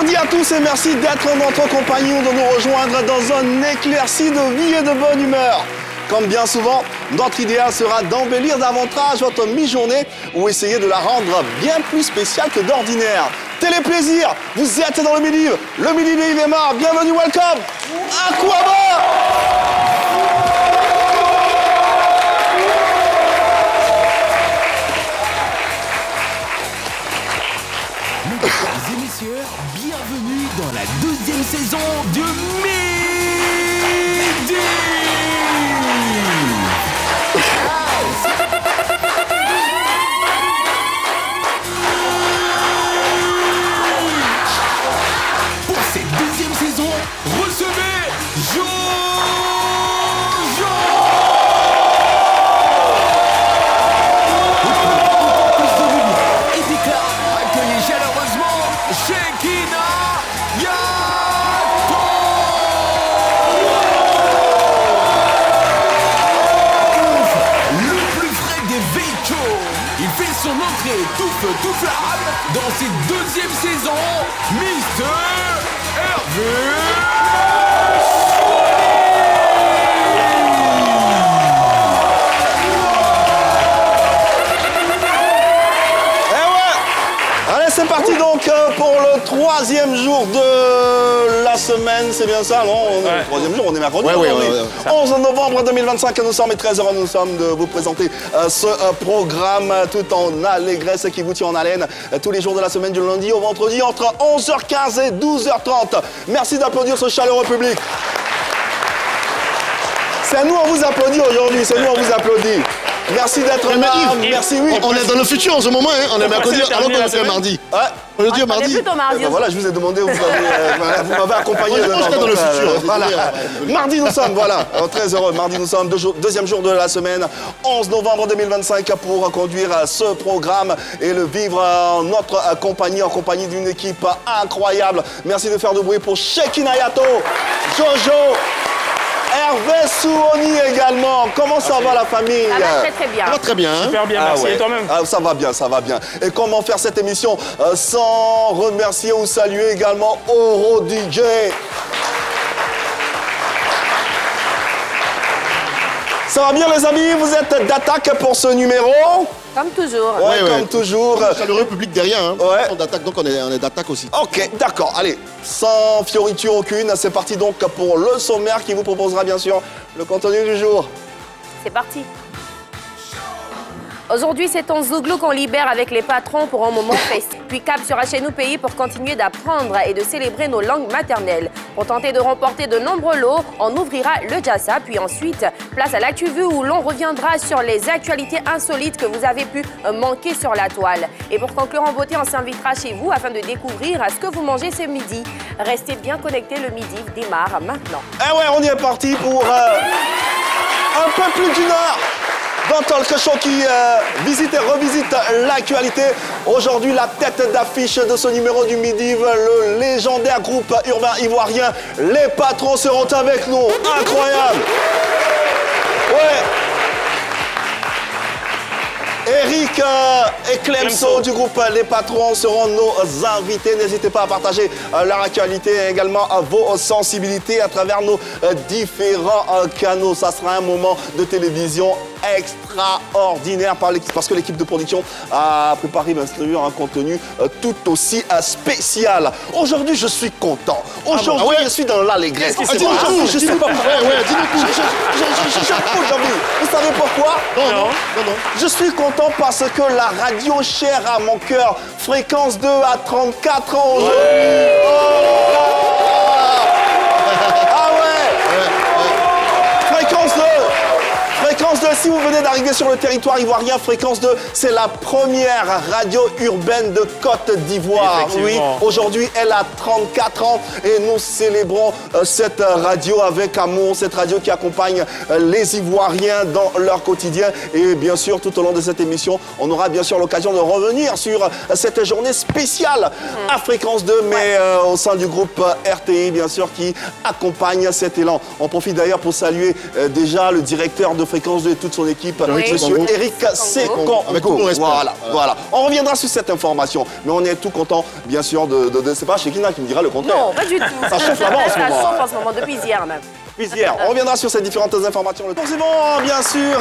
mardi à tous et merci d'être notre compagnie ou de nous rejoindre dans un éclairci de vie et de bonne humeur. Comme bien souvent, notre idéal sera d'embellir davantage votre mi-journée ou essayer de la rendre bien plus spéciale que d'ordinaire. Téléplaisir, vous êtes dans le Midi de Yves et Mar. Bienvenue, welcome à Aquaba. Mesdames et messieurs, bienvenue dans la deuxième saison de Midi. Pour cette deuxième saison, recevez Jojo. Accueillez chaleureusement Shekina Yato. Le plus frais des véhicules. Il fait son entrée tout feu, tout flamme dans cette deuxième saison, Mr. Hervé. C'est parti donc pour le troisième jour de la semaine, c'est bien ça, non? Le troisième jour, on est mercredi. Ouais, 11 novembre 2025, nous sommes très heureux de vous présenter ce programme tout en allégresse qui vous tient en haleine tous les jours de la semaine, du lundi au vendredi, entre 11h15 et 12h30. Merci d'applaudir ce chaleureux public. C'est à nous, on vous applaudit aujourd'hui, c'est nous, on vous applaudit. Merci d'être là. Merci, oui. On est dans le futur en ce moment, hein. On est mercredi, alors qu'on est mardi. Ouais. Aujourd'hui, mardi. Plutôt mardi. Voilà, je vous ai demandé, vous m'avez accompagné. Dans le futur. Voilà. Mardi, nous sommes, voilà, très heureux. Mardi, nous sommes, deuxième jour de la semaine, 11 novembre 2025, pour conduire ce programme et le vivre en notre compagnie, en compagnie d'une équipe incroyable. Merci de faire du bruit pour Shekina Yato, Jojo, Hervé Souoni également. Comment ça va la famille? Ça va très très bien. Ça va très bien. Super bien, merci. Et toi-même? Ça va bien, ça va bien. Et comment faire cette émission sans remercier ou saluer également Oro DJ? Ça va bien les amis? Vous êtes d'attaque pour ce numéro? Comme toujours. Ouais, comme toujours. Chaleureux public derrière, hein. Ouais. On d'attaque, donc on est d'attaque aussi. Ok, d'accord. Allez, sans fioriture aucune, c'est parti donc pour le sommaire qui vous proposera bien sûr le contenu du jour. C'est parti. Aujourd'hui, c'est en Zouglou qu'on libère avec les patrons pour un moment festif. Puis cap sur HNU Pays pour continuer d'apprendre et de célébrer nos langues maternelles. Pour tenter de remporter de nombreux lots, on ouvrira le Jassa. Puis ensuite, place à l'actu vue où l'on reviendra sur les actualités insolites que vous avez pu manquer sur la toile. Et pour conclure en beauté, on s'invitera chez vous afin de découvrir ce que vous mangez ce midi. Restez bien connectés, le midi démarre maintenant. Eh ouais, on y est parti pour un peu plus d'une heure dans Talk Show qui visite et revisite l'actualité. Aujourd'hui, la tête d'affiche de ce numéro du Midi, le légendaire groupe urbain ivoirien. Les patrons seront avec nous. Incroyable. Ouais. Eric et Clemso du groupe Les Patrons seront nos invités. N'hésitez pas à partager leur actualité et également vos sensibilités à travers nos différents canaux. Ça sera un moment de télévision extraordinaire parce que l'équipe de production a préparé un contenu tout aussi spécial. Aujourd'hui, je suis content. Aujourd'hui, je suis dans l'allégresse. Je suis pas prêt. Vous savez pourquoi? Non. Je suis content parce que la radio chère à mon cœur, Fréquence 2 à 34 ans aujourd'hui. Ah ouais. Fréquence 2. Fréquence 2, si vous venez d'arriver sur le territoire ivoirien, Fréquence 2, c'est la première radio urbaine de Côte d'Ivoire. Oui, aujourd'hui, elle a 34 ans et nous célébrons cette radio avec amour, cette radio qui accompagne les Ivoiriens dans leur quotidien. Et bien sûr, tout au long de cette émission, on aura bien sûr l'occasion de revenir sur cette journée spéciale à Fréquence 2, mais au sein du groupe RTI, bien sûr, qui accompagne cet élan. On profite d'ailleurs pour saluer déjà le directeur de Fréquence 2, toute son équipe, Oui. monsieur Eric Sekongo. Avec tout mon respect. Voilà. On reviendra sur cette information, mais on est tout content, bien sûr, c'est pas Shekina qui me dira le contraire. Non, pas du tout. Ça chauffe là-bas en ce moment. Ça chauffe en ce moment, depuis hier même. Hier. On reviendra sur ces différentes informations. Poursuivons bien sûr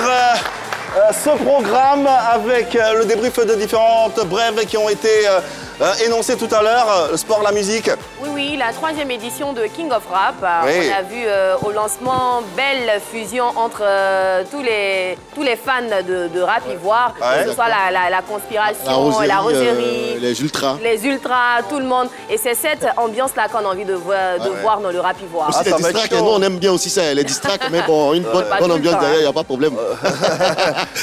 ce programme avec le débrief de différentes brèves qui ont été énoncées tout à l'heure. Le sport, la musique. Oui, la 3e édition de King of Rap. Oui. On a vu au lancement belle fusion entre tous les fans de rap ivoire, Ouais. que ce soit la conspiration, la roseraie, les ultras. les ultras, tout le monde. Et c'est cette ambiance-là qu'on a envie de voir dans le rap ivoire. Aussi les ça va être distracts, chaud. nous on aime bien aussi ça, les distracts, mais bon, une bonne tout le ambiance temps, derrière, il n'y a pas de problème.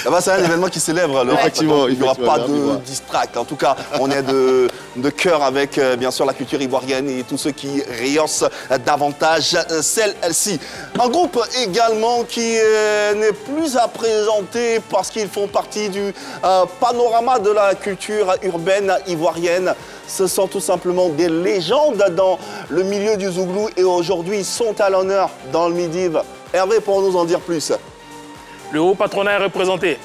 Là-bas, c'est un événement qui célèbre le rap. Effectivement, Il n'y aura pas effectivement, de distract. En tout cas, on est de cœur avec, bien sûr, la culture ivoirienne et tous ceux qui rehaussent davantage celle-ci. Un groupe également qui n'est plus à présenter parce qu'ils font partie du panorama de la culture urbaine ivoirienne. Ce sont tout simplement des légendes dans le milieu du Zouglou et aujourd'hui, ils sont à l'honneur dans le Midiv. Hervé, pour nous en dire plus. Le haut patronat est représenté.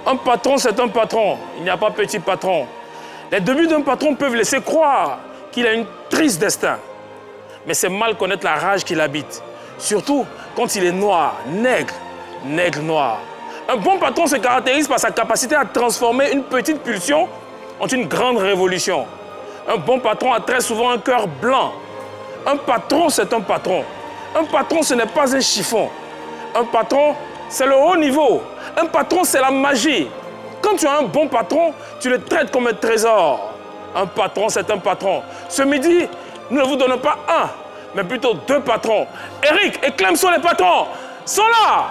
Un patron, c'est un patron. Il n'y a pas petit patron. Les débuts d'un patron peuvent laisser croire qu'il a un triste destin. Mais c'est mal connaître la rage qu'il habite. Surtout quand il est noir, nègre noir. Un bon patron se caractérise par sa capacité à transformer une petite pulsion en une grande révolution. Un bon patron a très souvent un cœur blanc. Un patron, c'est un patron. Un patron, ce n'est pas un chiffon. Un patron, c'est le haut niveau. Un patron, c'est la magie. Quand tu as un bon patron, tu le traites comme un trésor. Un patron, c'est un patron. Ce midi, nous ne vous donnons pas un, mais plutôt 2 patrons. Eric et Clem sont les patrons. Sont là.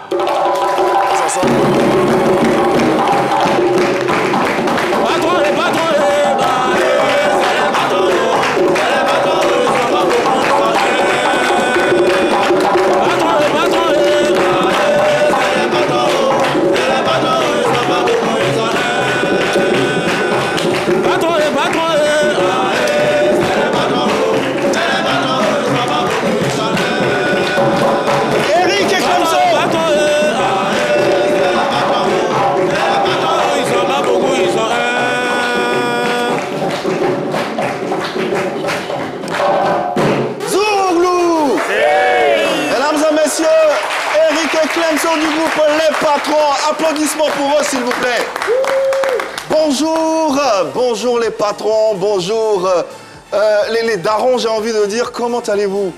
Patron, les patrons, Eric et Clemson. Zouglou. Mesdames et messieurs, Eric et Clemson du groupe Les Patrons. Applaudissements pour eux, s'il vous plaît. Bonjour, bonjour les patrons, bonjour les darons, j'ai envie de dire, comment allez-vous?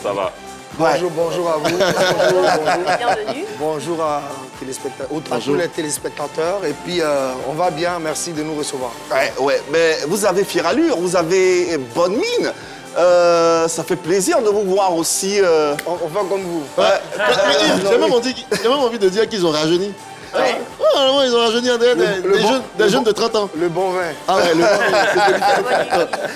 Ça va. Bonjour à vous. bonjour. Bienvenue. Bonjour à tous les téléspectateurs. Et puis, on va bien. Merci de nous recevoir. Ouais, mais vous avez fière allure, vous avez bonne mine. Ça fait plaisir de vous voir aussi. On va comme vous. J'ai même envie de dire qu'ils ont rajeuni. Oh, ils ont rajeuni des jeunes de 30 ans. Le bon vin. Ah ouais, le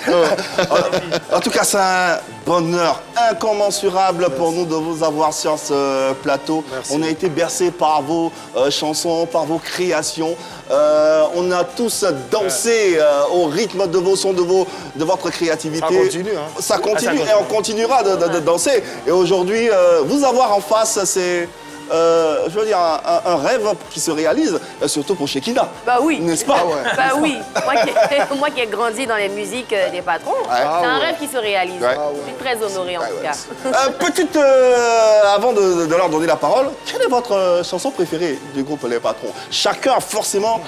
bon vin. En tout cas, c'est un bonheur incommensurable pour nous de vous avoir sur ce plateau. Merci. On a été bercés par vos chansons, par vos créations. On a tous dansé au rythme de vos sons, de votre créativité. Ça continue, hein. Ça continue et on continuera de danser. Et aujourd'hui, vous avoir en face, c'est... je veux dire, un rêve qui se réalise, surtout pour Shekina. Bah oui. N'est-ce pas? Bah oui. Moi qui ai grandi dans les musiques des patrons, c'est un rêve qui se réalise. Ouais. Je suis très honorée en tout cas. Petite, avant de leur donner la parole, quelle est votre chanson préférée du groupe Les Patrons? Chacun a forcément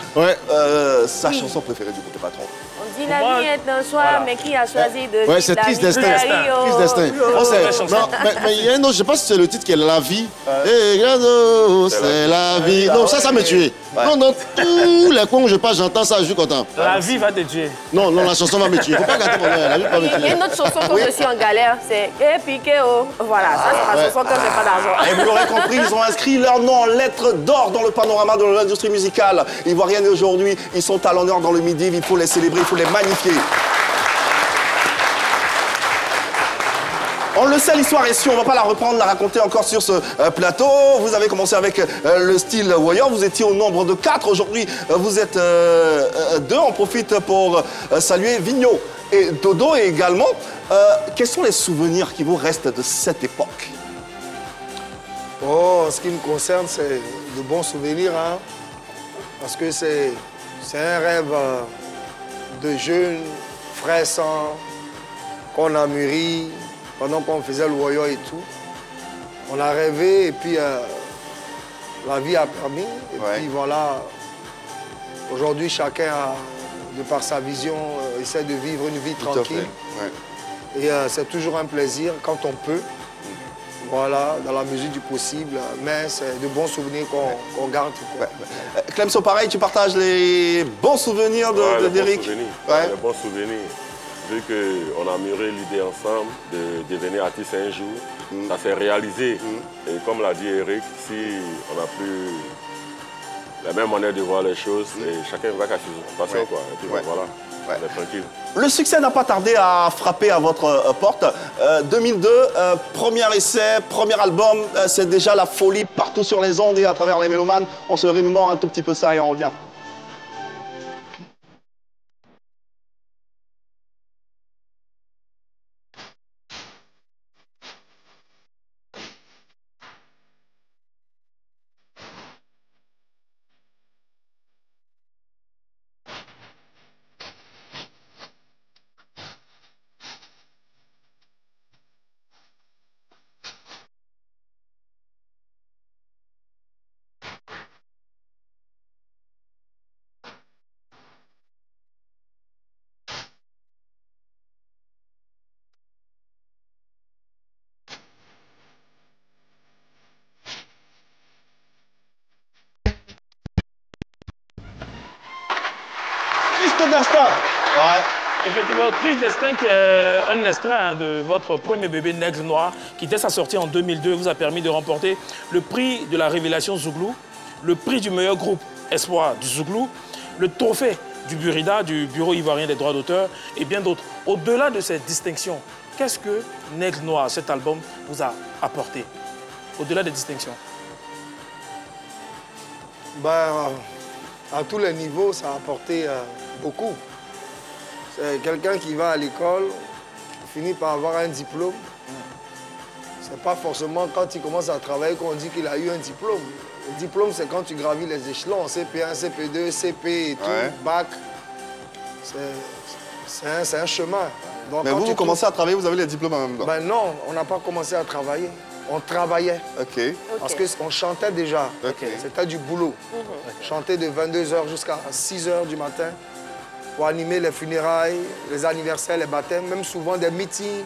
sa chanson préférée du groupe Les Patrons. On dit la vie est un choix, mais qui a choisi de vivre Ouais, c'est la Triste vie Destin. Triste Destin. Oh, c'est- belle chanson. non, mais il y a un autre, je sais pas si c'est le titre qui est La vie. Et regarde, c'est la vie. Non, ça me tuait. Non, dans tous les coins où je passe, j'entends ça, je suis content. La vie va te tuer. Non, la chanson va me tuer. Faut pas gâter mon air, la vie va me Il y a tuer. une autre chanson quand je suis en galère, c'est Piqué oh. Voilà, ça c'est ma chanson quand j'ai pas d'argent. Et vous l'aurez compris, ils ont inscrit leur nom en lettres d'or dans le panorama de l'industrie musicale ivoirienne. Et aujourd'hui, ils sont à l'honneur dans le Midi. Il faut les célébrer, il faut les magnifier. On le sait, l'histoire est sûre, on ne va pas la reprendre, la raconter encore sur ce plateau. Vous avez commencé avec le style warrior, vous étiez au nombre de 4. Aujourd'hui, vous êtes 2. On profite pour saluer Vigno Et Dodo également, quels sont les souvenirs qui vous restent de cette époque? Oh, en ce qui me concerne, c'est de bons souvenirs, hein, parce que c'est un rêve de jeune, frais sang, qu'on a mûri pendant qu'on faisait le voyant et tout. On a rêvé et puis la vie a permis. Et puis voilà, aujourd'hui chacun, de par sa vision, essaie de vivre une vie tranquille. Et c'est toujours un plaisir quand on peut. Voilà, dans la mesure du possible, mais c'est de bons souvenirs qu'on garde. Clemso, pareil, tu partages les bons souvenirs d'Eric? Les bons souvenirs. Vu qu'on a mûri l'idée ensemble de devenir artiste un jour, ça s'est réalisé. Et comme l'a dit Eric, si on n'a plus la même manière de voir les choses, et chacun va cacher son passion, quoi. Et puis voilà. On est tranquille. Le succès n'a pas tardé à frapper à votre porte. 2002, premier essai, premier album, c'est déjà la folie partout sur les ondes et à travers les mélomanes. On se remémore un tout petit peu ça et on revient. Effectivement, Triste Destin, qui est un extrait de votre premier bébé Nègre Noir, qui dès sa sortie en 2002 vous a permis de remporter le prix de la révélation Zouglou, le prix du meilleur groupe espoir du Zouglou, le trophée du Burida, du Bureau ivoirien des droits d'auteur et bien d'autres. Au-delà de ces distinctions, qu'est-ce que Nègre Noir, cet album, vous a apporté? Au-delà des distinctions. À tous les niveaux, ça a apporté beaucoup. C'est quelqu'un qui va à l'école, finit par avoir un diplôme. C'est pas forcément quand il commence à travailler qu'on dit qu'il a eu un diplôme. Le diplôme, c'est quand tu gravis les échelons, CP1, CP2, CP et tout, bac. C'est un chemin. Donc, mais vous commencez à travailler, vous avez les diplômes en même temps? Ben non, on n'a pas commencé à travailler. On travaillait. Parce qu'on chantait déjà. C'était du boulot. Chanter de 22h jusqu'à 6h du matin pour animer les funérailles, les anniversaires, les baptêmes, même souvent des meetings.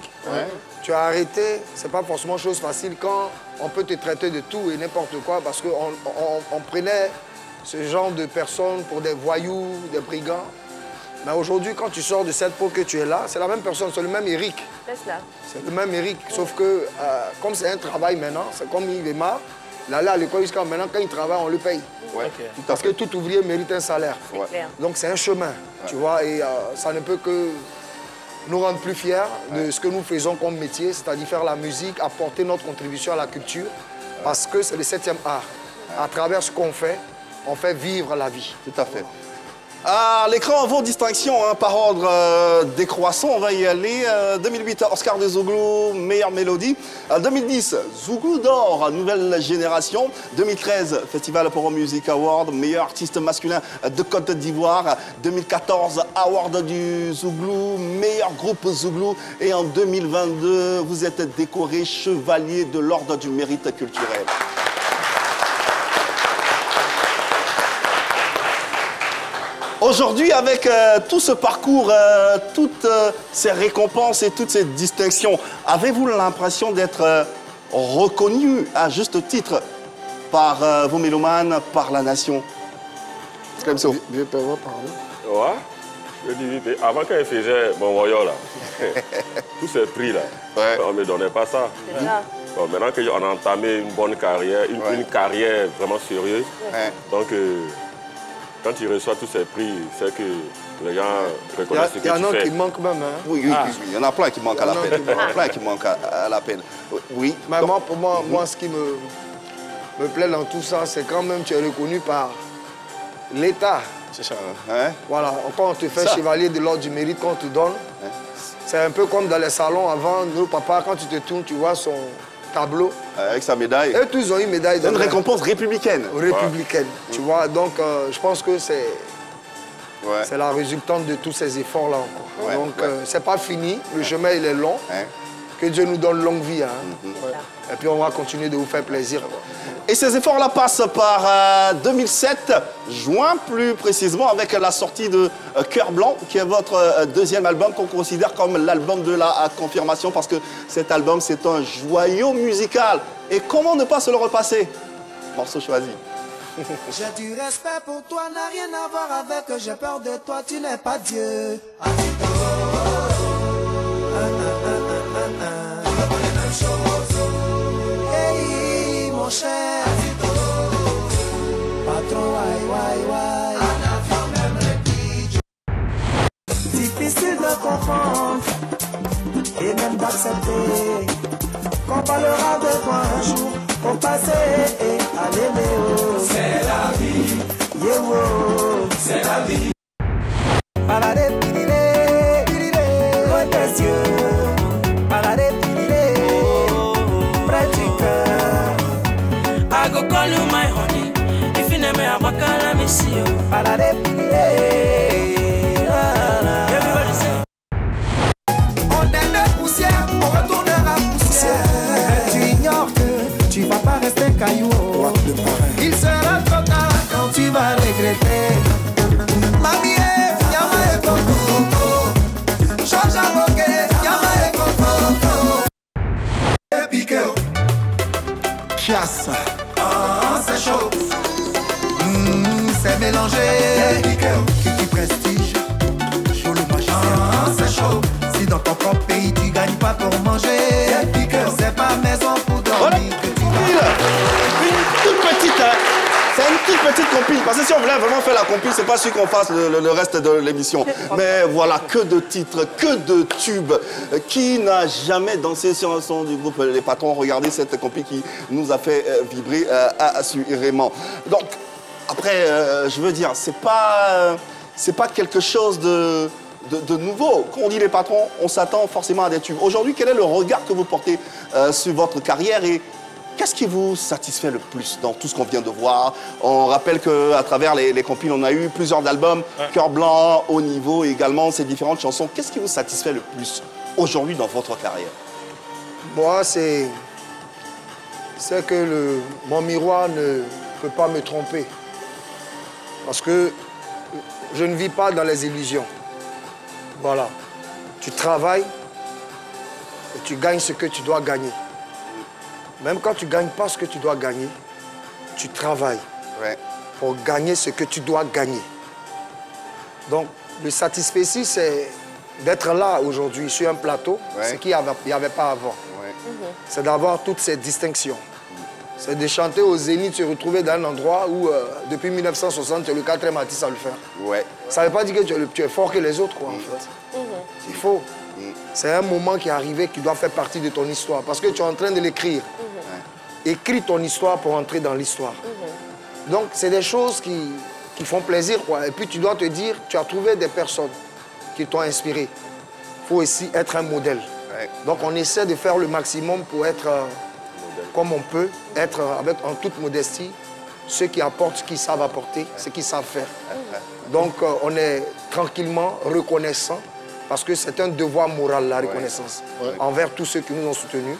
Tu as arrêté, c'est pas forcément chose facile quand on peut te traiter de tout et n'importe quoi parce qu'on prenait ce genre de personnes pour des voyous, des brigands. Mais aujourd'hui, quand tu sors de cette peau que tu es là, c'est la même personne, c'est le même Eric. C'est le même Eric, sauf que comme c'est un travail maintenant, c'est comme il est marre, il allait à l'école jusqu'à maintenant, quand il travaille, on le paye. Parce que tout ouvrier mérite un salaire. Donc c'est un chemin, tu vois, et ça ne peut que nous rendre plus fiers de ce que nous faisons comme métier, c'est-à-dire faire la musique, apporter notre contribution à la culture, parce que c'est le 7e art. À travers ce qu'on fait, on fait vivre la vie. Tout à fait. À l'écran, vos distinctions, hein, par ordre décroissant, on va y aller. 2008, Oscar de Zouglou, meilleure mélodie. 2010, Zouglou d'or, nouvelle génération. 2013, Festival Poro Music Award, meilleur artiste masculin de Côte d'Ivoire. 2014, Award du Zouglou, meilleur groupe Zouglou. Et en 2022, vous êtes décoré chevalier de l'ordre du mérite culturel. Aujourd'hui, avec tout ce parcours, toutes ces récompenses et toutes ces distinctions, avez-vous l'impression d'être reconnu à juste titre par vos mélomanes, par la nation? C'est comme ça. Je peux vous parler. Ouais, je dis vite. Avant quand il faisait mon voyant, là, tous ces prix-là, on ne me donnait pas ça. Bon, maintenant qu'on a entamé une bonne carrière, une carrière vraiment sérieuse, donc... quand tu reçois tous ces prix, c'est que les gens reconnaissent ce que tu fais. Il y en a qui manquent même. Hein? Oui, il y en a plein qui manquent à la peine. Plein qui manquent à la peine. Oui. Mais pour moi, ce qui me plaît dans tout ça, c'est quand même tu es reconnu par l'État. C'est ça. Voilà, quand on te fait chevalier de l'ordre du mérite, qu'on te donne, c'est un peu comme dans les salons avant, nos papas, quand tu te tournes, tu vois son tableau. Avec sa médaille. Et tous ont une médaille. C'est une récompense républicaine. Républicaine, tu vois. Donc, je pense que c'est la résultante de tous ces efforts-là encore. Donc, c'est pas fini. Le chemin, il est long. Que Dieu nous donne longue vie. Et puis, on va continuer de vous faire plaisir. Et ces efforts-là passent par 2007, juin plus précisément, avec la sortie de Cœur Blanc, qui est votre deuxième album qu'on considère comme l'album de la confirmation, parce que cet album, c'est un joyau musical. Et comment ne pas se le repasser? Morceau choisi. J'ai du respect pour toi, n'a rien à voir avec j'ai peur de toi, tu n'es pas Dieu. Hey, mon cher, patron, difficile de comprendre et même d'accepter qu'on parlera de toi un jour au passé et à l'aimer. C'est la vie, c'est la vie. Paladé, pililé, pililé, loin des yeux. Paladé, pililé, près du cœur. I go call you my honey, if you never have a call, I miss you. Paladé, pililé. On est de poussière, on retournera poussière. Tu ignores que tu vas pas rester caillou. Il sera trop tard quand tu vas regretter. Mamie, yama et coco. Change à moquer, yama et coco. Et piqué. Chasse. Ah, c'est chaud. C'est mélangé. Et piqué. Qui prestige. Chaud le machin. Ah, c'est chaud. Si dans ton propre pays tu gagnes pas pour manger. Et piqué. C'est pas maison pour dormir que tu vas. Une toute petite, hein. C'est une toute petite compile, parce que si on voulait vraiment faire la compile, c'est pas sûr qu'on fasse le reste de l'émission. Mais voilà, que de titres, que de tubes. Qui n'a jamais dansé sur un son du groupe Les Patrons? Regardez cette compile qui nous a fait vibrer assurément. Donc, après, je veux dire, c'est pas quelque chose de nouveau. Quand on dit Les Patrons, on s'attend forcément à des tubes. Aujourd'hui, quel est le regard que vous portez sur votre carrière et qu'est-ce qui vous satisfait le plus dans tout ce qu'on vient de voir? On rappelle qu'à travers les compiles, on a eu plusieurs albums, Cœur Blanc, Haut Niveau, également ces différentes chansons. Qu'est-ce qui vous satisfait le plus aujourd'hui dans votre carrière? Moi, c'est que mon miroir ne peut pas me tromper. Parce que je ne vis pas dans les illusions. Voilà. Tu travailles et tu gagnes ce que tu dois gagner. Même quand tu ne gagnes pas ce que tu dois gagner, tu travailles pour gagner ce que tu dois gagner. Donc, le satisfecit, c'est d'être là aujourd'hui sur un plateau, ce qu'il n'y avait pas avant. C'est d'avoir toutes ces distinctions. C'est de chanter au Zénith, se retrouver dans un endroit où, depuis 1960, tu es le 4e artiste à le faire. Ça ne veut pas dire que tu es fort que les autres, quoi, en fait. Il faut. C'est un moment qui est arrivé qui doit faire partie de ton histoire, parce que tu es en train de l'écrire. Écris ton histoire pour entrer dans l'histoire. Donc, c'est des choses qui font plaisir, quoi. Et puis, tu dois te dire, tu as trouvé des personnes qui t'ont inspiré. Il faut aussi être un modèle. Donc, on essaie de faire le maximum pour être comme on peut, être en toute modestie, ceux qui apportent ce qu'ils savent apporter, ce qu'ils savent faire. Donc, on est tranquillement reconnaissant, parce que c'est un devoir moral, la reconnaissance, envers tous ceux qui nous ont soutenus.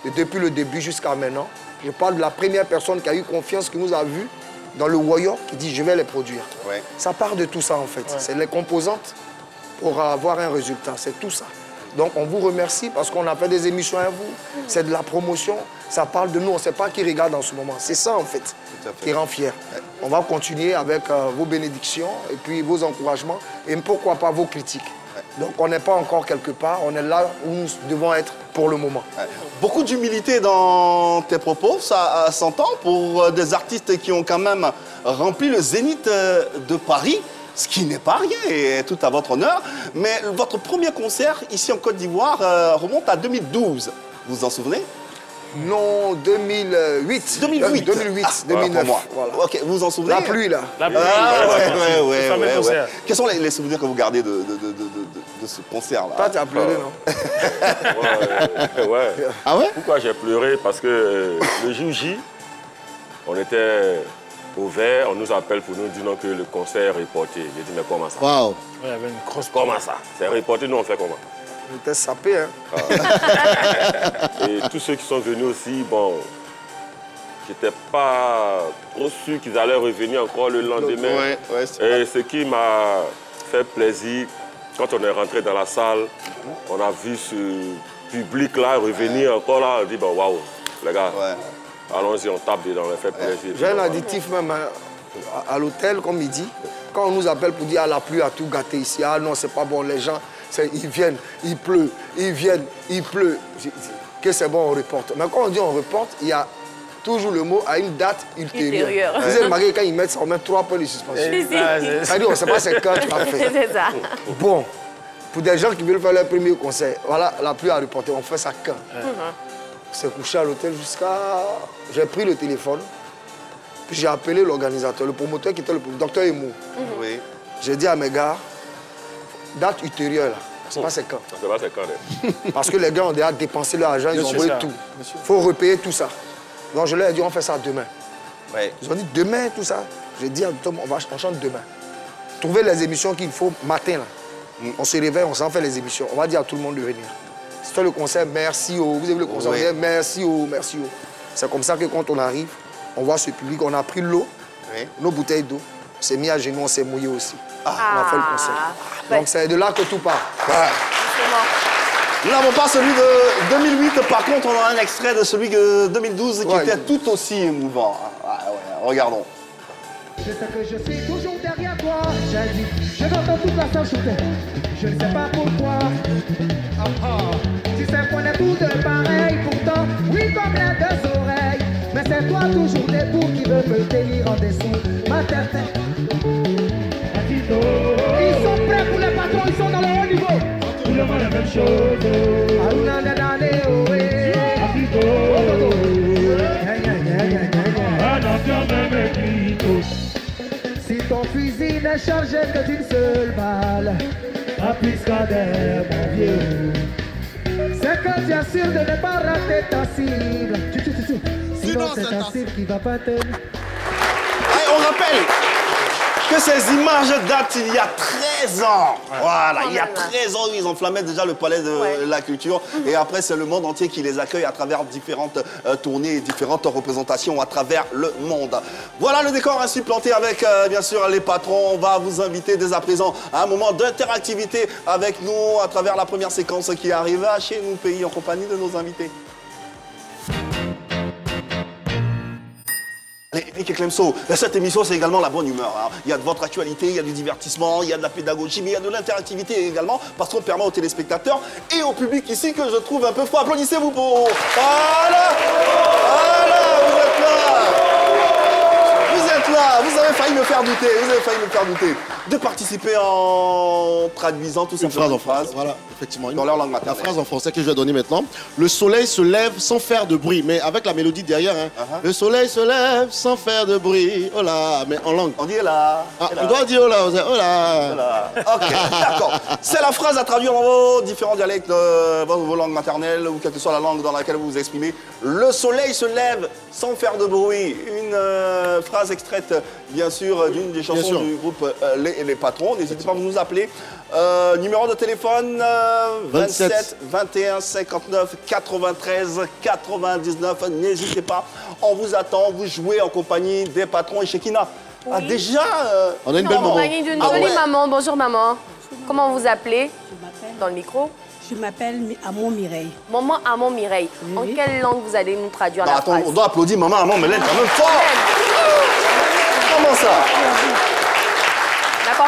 Et depuis le début jusqu'à maintenant, je parle de la première personne qui a eu confiance, qui nous a vus dans le Warrior, qui dit « je vais les produire ». Ça part de tout ça, en fait. C'est les composantes pour avoir un résultat, c'est tout ça. Donc, on vous remercie parce qu'on a fait des émissions à vous. C'est de la promotion, ça parle de nous, on ne sait pas qui regarde en ce moment. C'est ça, en fait, qui rend fier. On va continuer avec vos bénédictions et puis vos encouragements et pourquoi pas vos critiques. Donc, on n'est pas encore quelque part, on est là où nous devons être pour le moment. Beaucoup d'humilité dans tes propos, ça s'entend pour des artistes qui ont quand même rempli le Zénith de Paris, ce qui n'est pas rien et tout à votre honneur. Mais votre premier concert ici en Côte d'Ivoire remonte à 2012. Vous vous en souvenez? Non, 2008. 2008. 2008, 2009. Voilà. Ok, vous vous en souvenez? La pluie, là. La pluie. Ouais. Quels sont les souvenirs que vous gardez de ce concert-là? Toi, tu as pleuré, non? Ouais. Ah ouais? Pourquoi j'ai pleuré? Parce que le jour J, on était au vert, on nous appelle pour nous dire que le concert est reporté. J'ai dit, mais comment ça? Waouh! Il y avait une grosse... Comment ça? C'est reporté, nous on fait comment? On était sapés, hein. Et tous ceux qui sont venus aussi, bon, j'étais pas trop sûr qu'ils allaient revenir encore le lendemain. Et ce qui m'a fait plaisir, quand on est rentré dans la salle, on a vu ce public-là revenir encore là, on dit, bon, waouh, les gars, allons-y, on tape dedans, on les fait plaisir. J'ai un additif même à l'hôtel, comme il dit. Quand on nous appelle pour dire, ah, la pluie a tout gâté ici, ah non, c'est pas bon, les gens, ils viennent, il pleut, ils viennent, il pleut. Que c'est bon, on reporte. Mais quand on dit on reporte, il y a toujours le mot à une date ultérieure. Vous avez remarqué, quand ils mettent ça, on met 3 points de suspension. C'est-à-dire, on ne sait pas c'est quand tu vas faire. C'est ça. Bon, pour des gens qui veulent faire leur premier concert, voilà, la pluie a reporté, on fait ça quand? On s'est couché à l'hôtel jusqu'à... J'ai pris le téléphone, puis j'ai appelé l'organisateur, le promoteur qui était le docteur Emo. J'ai dit à mes gars, date ultérieure là. C'est pas c'est quand. C'est pas c'est quand. Parce que les gars ont déjà dépensé leur argent, ils ont envoyé tout. Il faut repayer tout ça. Donc je leur ai dit, on fait ça demain. Ils ont dit, demain, tout ça. J'ai dit à Tom, on chante demain. Trouvez les émissions qu'il faut matin là. On se réveille, on s'en fait les émissions. On va dire à tout le monde de venir. C'est le concert, merci. Vous avez vu le concert, merci. C'est comme ça que quand on arrive, on voit ce public, on a pris l'eau, nos bouteilles d'eau, on s'est mis à genoux, on s'est mouillé aussi. On a fait le concert. Donc c'est de là que tout part. Nous n'avons pas celui de 2008, par contre, on a un extrait de celui de 2012 qui était tout aussi émouvant. Regardons. Je sais que je suis toujours derrière toi. J'ai dit, je m'entends toute la salle chanter. Je ne sais pas pourquoi. Tu sais qu'on est tous deux pareils, pourtant, oui, comme les deux oreilles. Mais c'est toi toujours debout qui veut me tenir en dessous. Ma tête. Ils sont prêts pour les patrons, ils sont dans le haut niveau. Tout le monde la même chose. Si ton fusil n'est chargé que d'une seule balle, appuie Scader, mon vieux. C'est que tu es sûr de ne pas rater ta cible. Sinon c'est ta cible qui va pas te... On rappelle que ces images datent il y a 13 ans. Voilà, il y a 13 ans, ils enflammaient déjà le palais de la culture. Et après, c'est le monde entier qui les accueille à travers différentes tournées et différentes représentations à travers le monde. Voilà le décor ainsi planté avec, bien sûr, les patrons. On va vous inviter dès à présent à un moment d'interactivité avec nous à travers la première séquence qui arrive à Chez Nous Pays en compagnie de nos invités. Mickey Clemso, cette émission, c'est également la bonne humeur. Hein. Il y a de votre actualité, il y a du divertissement, il y a de la pédagogie, mais il y a de l'interactivité également, parce qu'on permet aux téléspectateurs et au public ici, que je trouve un peu froid. Applaudissez-vous pour... Voilà, vous êtes là. Vous êtes là, vous avez failli me faire douter, de participer en traduisant tout simplement une phrase. Voilà, effectivement. Dans leur langue maternelle. La phrase en français que je vais donner maintenant. Le soleil se lève sans faire de bruit, mais avec la mélodie derrière. Hein. Le soleil se lève sans faire de bruit. Oh là, mais en langue. On dit là. On doit dire oh là. Oh là. Ok, d'accord. C'est la phrase à traduire dans vos différents dialectes, vos langues maternelles ou quelle que soit la langue dans laquelle vous vous exprimez. Le soleil se lève sans faire de bruit. Une phrase extraite, bien sûr, d'une des chansons du groupe les Patrons. N'hésitez pas à nous appeler. Numéro de téléphone 27 21 59 93 99. N'hésitez pas. On vous attend. Vous jouez en compagnie des Patrons et Chekina. Oui. Déjà, on a une belle maman. En compagnie d'une jolie maman. Bonjour maman. Comment vous appelez? Dans le micro. Je m'appelle Amon Mireille. Maman Amon Mireille. Oui. En quelle langue vous allez nous traduire la phrase? On doit applaudir maman Amon, mais elle est quand même fort. Comment ça? D'accord.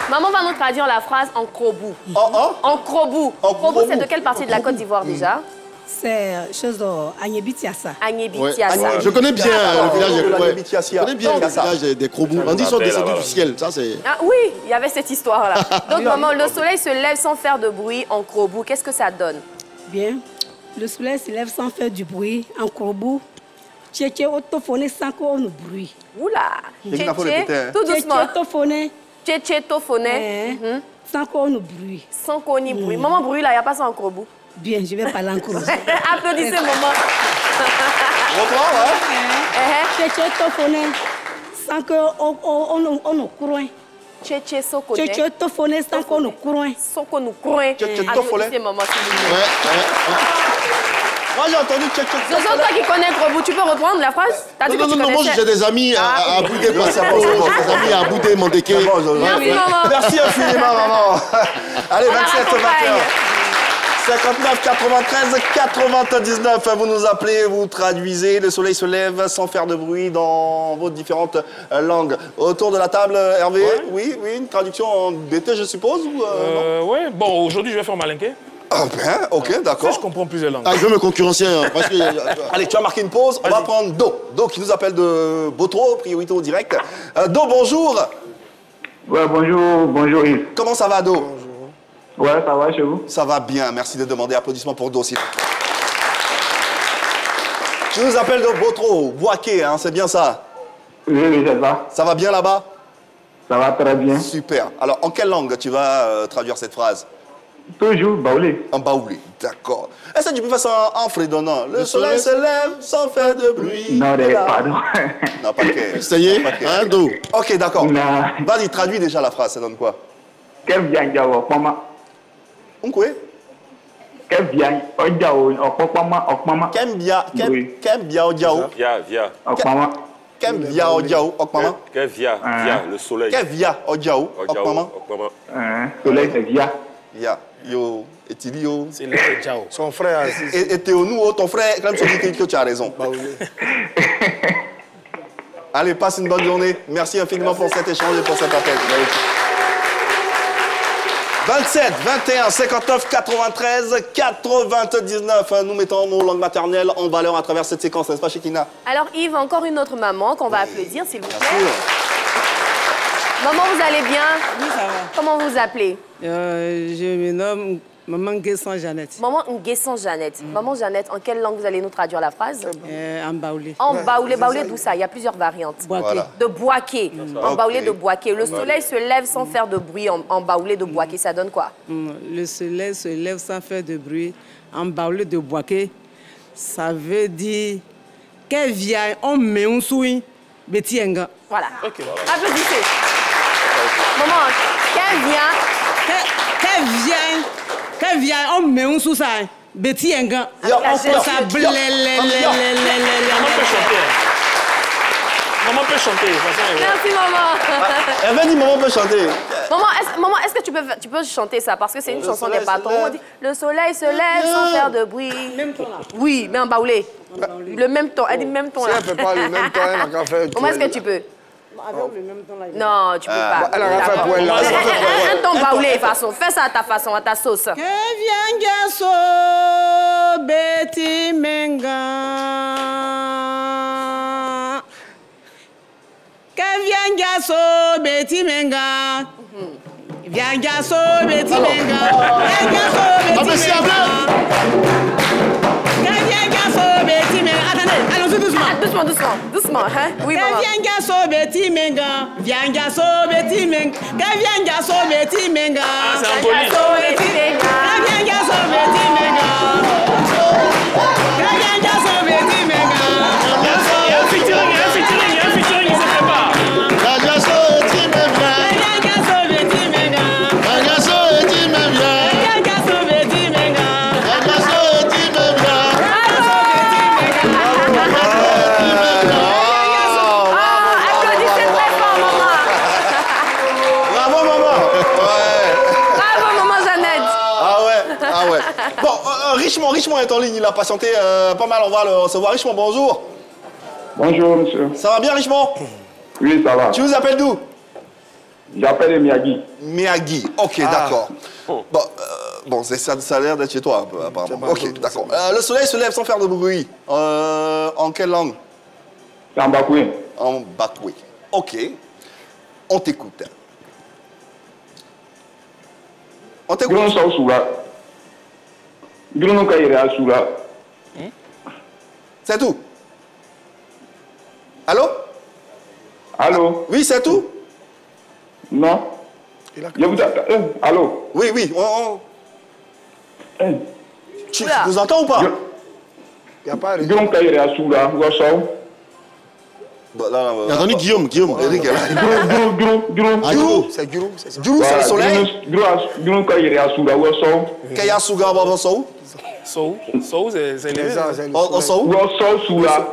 Maman va nous traduire la phrase en krobou. En krobou. Krobou, c'est de quelle partie de la Côte d'Ivoire déjà? C'est chose de Agnébitiassa. Agnébitiassa. Je connais bien le village de l'Agnébitiassa. Je connais bien le village des Krobou. On dit qu'ils sont descendus du ciel. Ça, c'est... Ah oui, il y avait cette histoire-là. Donc maman, le soleil se lève sans faire de bruit en krobou. Qu'est-ce que ça donne? Bien. Le soleil se lève sans faire du bruit. En Kourou, tchétché autophoné sans qu'on nous bruit. Oula, tchétché, tout doucement. Tchétché autophoné. Tchétché autophoné. Sans qu'on nous bruit. Sans qu'on y bruit. Maman bruit là, il n'y a pas ça en Kourou. Bien, je vais parler en Kourou. Applaudissez maman. Reprends, ouais. Tchétché autophoné sans qu'on nous courant. Tchétché sokoné. Tchétché autophoné sans qu'on nous courant. Sans qu'on nous courant. Tchétché autophoné. Applaudissez maman, s'il vous plaît. Moi, j'ai entendu tchétché. Zozo, toi qui connais Kourou, tu peux reprendre la phrase? Non, moi j'ai des amis à Boudé, des amis à Boudé, Mandeke. Merci maman. Merci infiniment, maman. Allez, 27, 21. 59 93 99, vous nous appelez, vous traduisez, le soleil se lève sans faire de bruit dans vos différentes langues. Autour de la table, Hervé, oui, une traduction en BT, je suppose ou Oui, bon, aujourd'hui je vais faire malinqué. Ah bien, ok, d'accord. Je comprends plusieurs langues. Ah, je veux me concurrencer. Parce que... Allez, tu vas marquer une pause, on va prendre Do. Do qui nous appelle de Botro, priorité au direct. Do, bonjour. Ouais, bonjour Yves. Comment ça va, Do? Ouais, ça va chez vous? Ça va bien, merci de demander. Applaudissements pour Do aussi. Tu nous appelles de Botro, Boaké, hein, c'est bien ça? Oui, c'est ça. Ça va bien là-bas? Ça va très bien. Super. Alors, en quelle langue tu vas traduire cette phrase? Toujours baoulé. En baoulé, d'accord. Est-ce que tu peux faire ça en fredonnant? Le soleil se lève sans faire de bruit. Non, pardon. Non, pas que. Ça y est, un Do. Ok, d'accord. Vas-y, traduis déjà la phrase, ça donne quoi? Quel bien diao, maman. Quoi? Quel bien diao, maman. Quel bien diao. Via. Maman. Quel bien diao, maman. Quel via, le soleil. Quel via diao, maman. Soleil, c'est via. Via. Yo, Etilio. C'est le Djao. Son frère. Et Théonou, ton frère, quand tu dis que tu as raison. Allez, passe une bonne journée. Merci infiniment pour cet échange et pour cet appel. 27, 21, 59, 93, 99. Nous mettons nos langues maternelles en valeur à travers cette séquence, n'est-ce pas, Chekina? Alors Yves, encore une autre maman qu'on va applaudir, s'il vous plaît. Bien sûr. Maman, vous allez bien? Oui, ça va. Comment vous appelez? Je me nomme Maman Nguessan Jeannette. Maman Nguessan Jeannette. Maman Jeannette, en quelle langue vous allez nous traduire la phrase? En baoulé. En baoulé. Baoulé d'où ça? Il y a plusieurs variantes. Boaké. Voilà. De Boaké. En baoulé de Boaké. Le soleil se lève sans faire de bruit en baoulé de Boaké. Ça donne quoi? Le soleil se lève sans faire de bruit en baoulé de Boaké. Ça veut dire qu'elle vient, on met un souin, betienga. Voilà. Applaudissez. Maman, qu'elle vient, on met un sous ça, betienga. On fait ça blé. Maman peut chanter. Merci maman. Elle m'a dit maman peut chanter. Maman, est-ce que tu peux chanter ça? Parce que c'est une chanson des patrons. On dit le soleil se lève sans faire de bruit. Même ton là. Oui, mais en baoulé. Le même ton. Elle dit même ton là. Si elle ne fait pas le même temps, elle n'a qu'à faire. Comment est-ce que tu peux? Avec le même ton là. Non, tu peux pas. Elle a fait pour elle là. Un ton baoulé de toute façon. Fais ça à ta façon, à ta sauce. Que vient gasso beti menga. Que vient gasso beti menga. Vient gasso beti menga. Vient gasso beti menga. Que vient gasso beti menga. Attendez, allons-y doucement. Doucement, hein? Oui, maman. Que vient gasso beti menga. Vient gasso beti menga. Que vient gasso beti menga. Ah, c'est un bolide. Que vient gasso beti menga. Que vient gasso beti menga. Il y a un featuring, il se prépare. Richemont est en ligne, il a patienté pas mal, on va le recevoir. Richemont, bonjour. Bonjour, monsieur. Ça va bien, Richemont? Oui, ça va. Tu nous appelles d'où? J'appelle Miyagi. Miyagi, ok, d'accord. Bon, ça a l'air d'être chez toi, un peu, apparemment. Ok, d'accord. Le soleil se lève sans faire de bruit. En quelle langue? En bakoué. En bakoué. Ok. On t'écoute. On t'écoute. Gron Sousula. Gron Kaira Soula. C'est tout. Allô? Allô? Oui, c'est tout? Non. Je vous attends. Allô? Oui, oui. Tu nous entends ou pas? Il n'y a pas de... Guillaume Kaïré à Soula, où est-ce Attendez, Guillaume. Eric est là. Guru. C'est Guru. Guru, c'est le soleil. Guillaume Kaïré à Soula, où est-ce Kaya Suga, Baba Sou. Sou, c'est levé. Sou. Où est-ce Soula?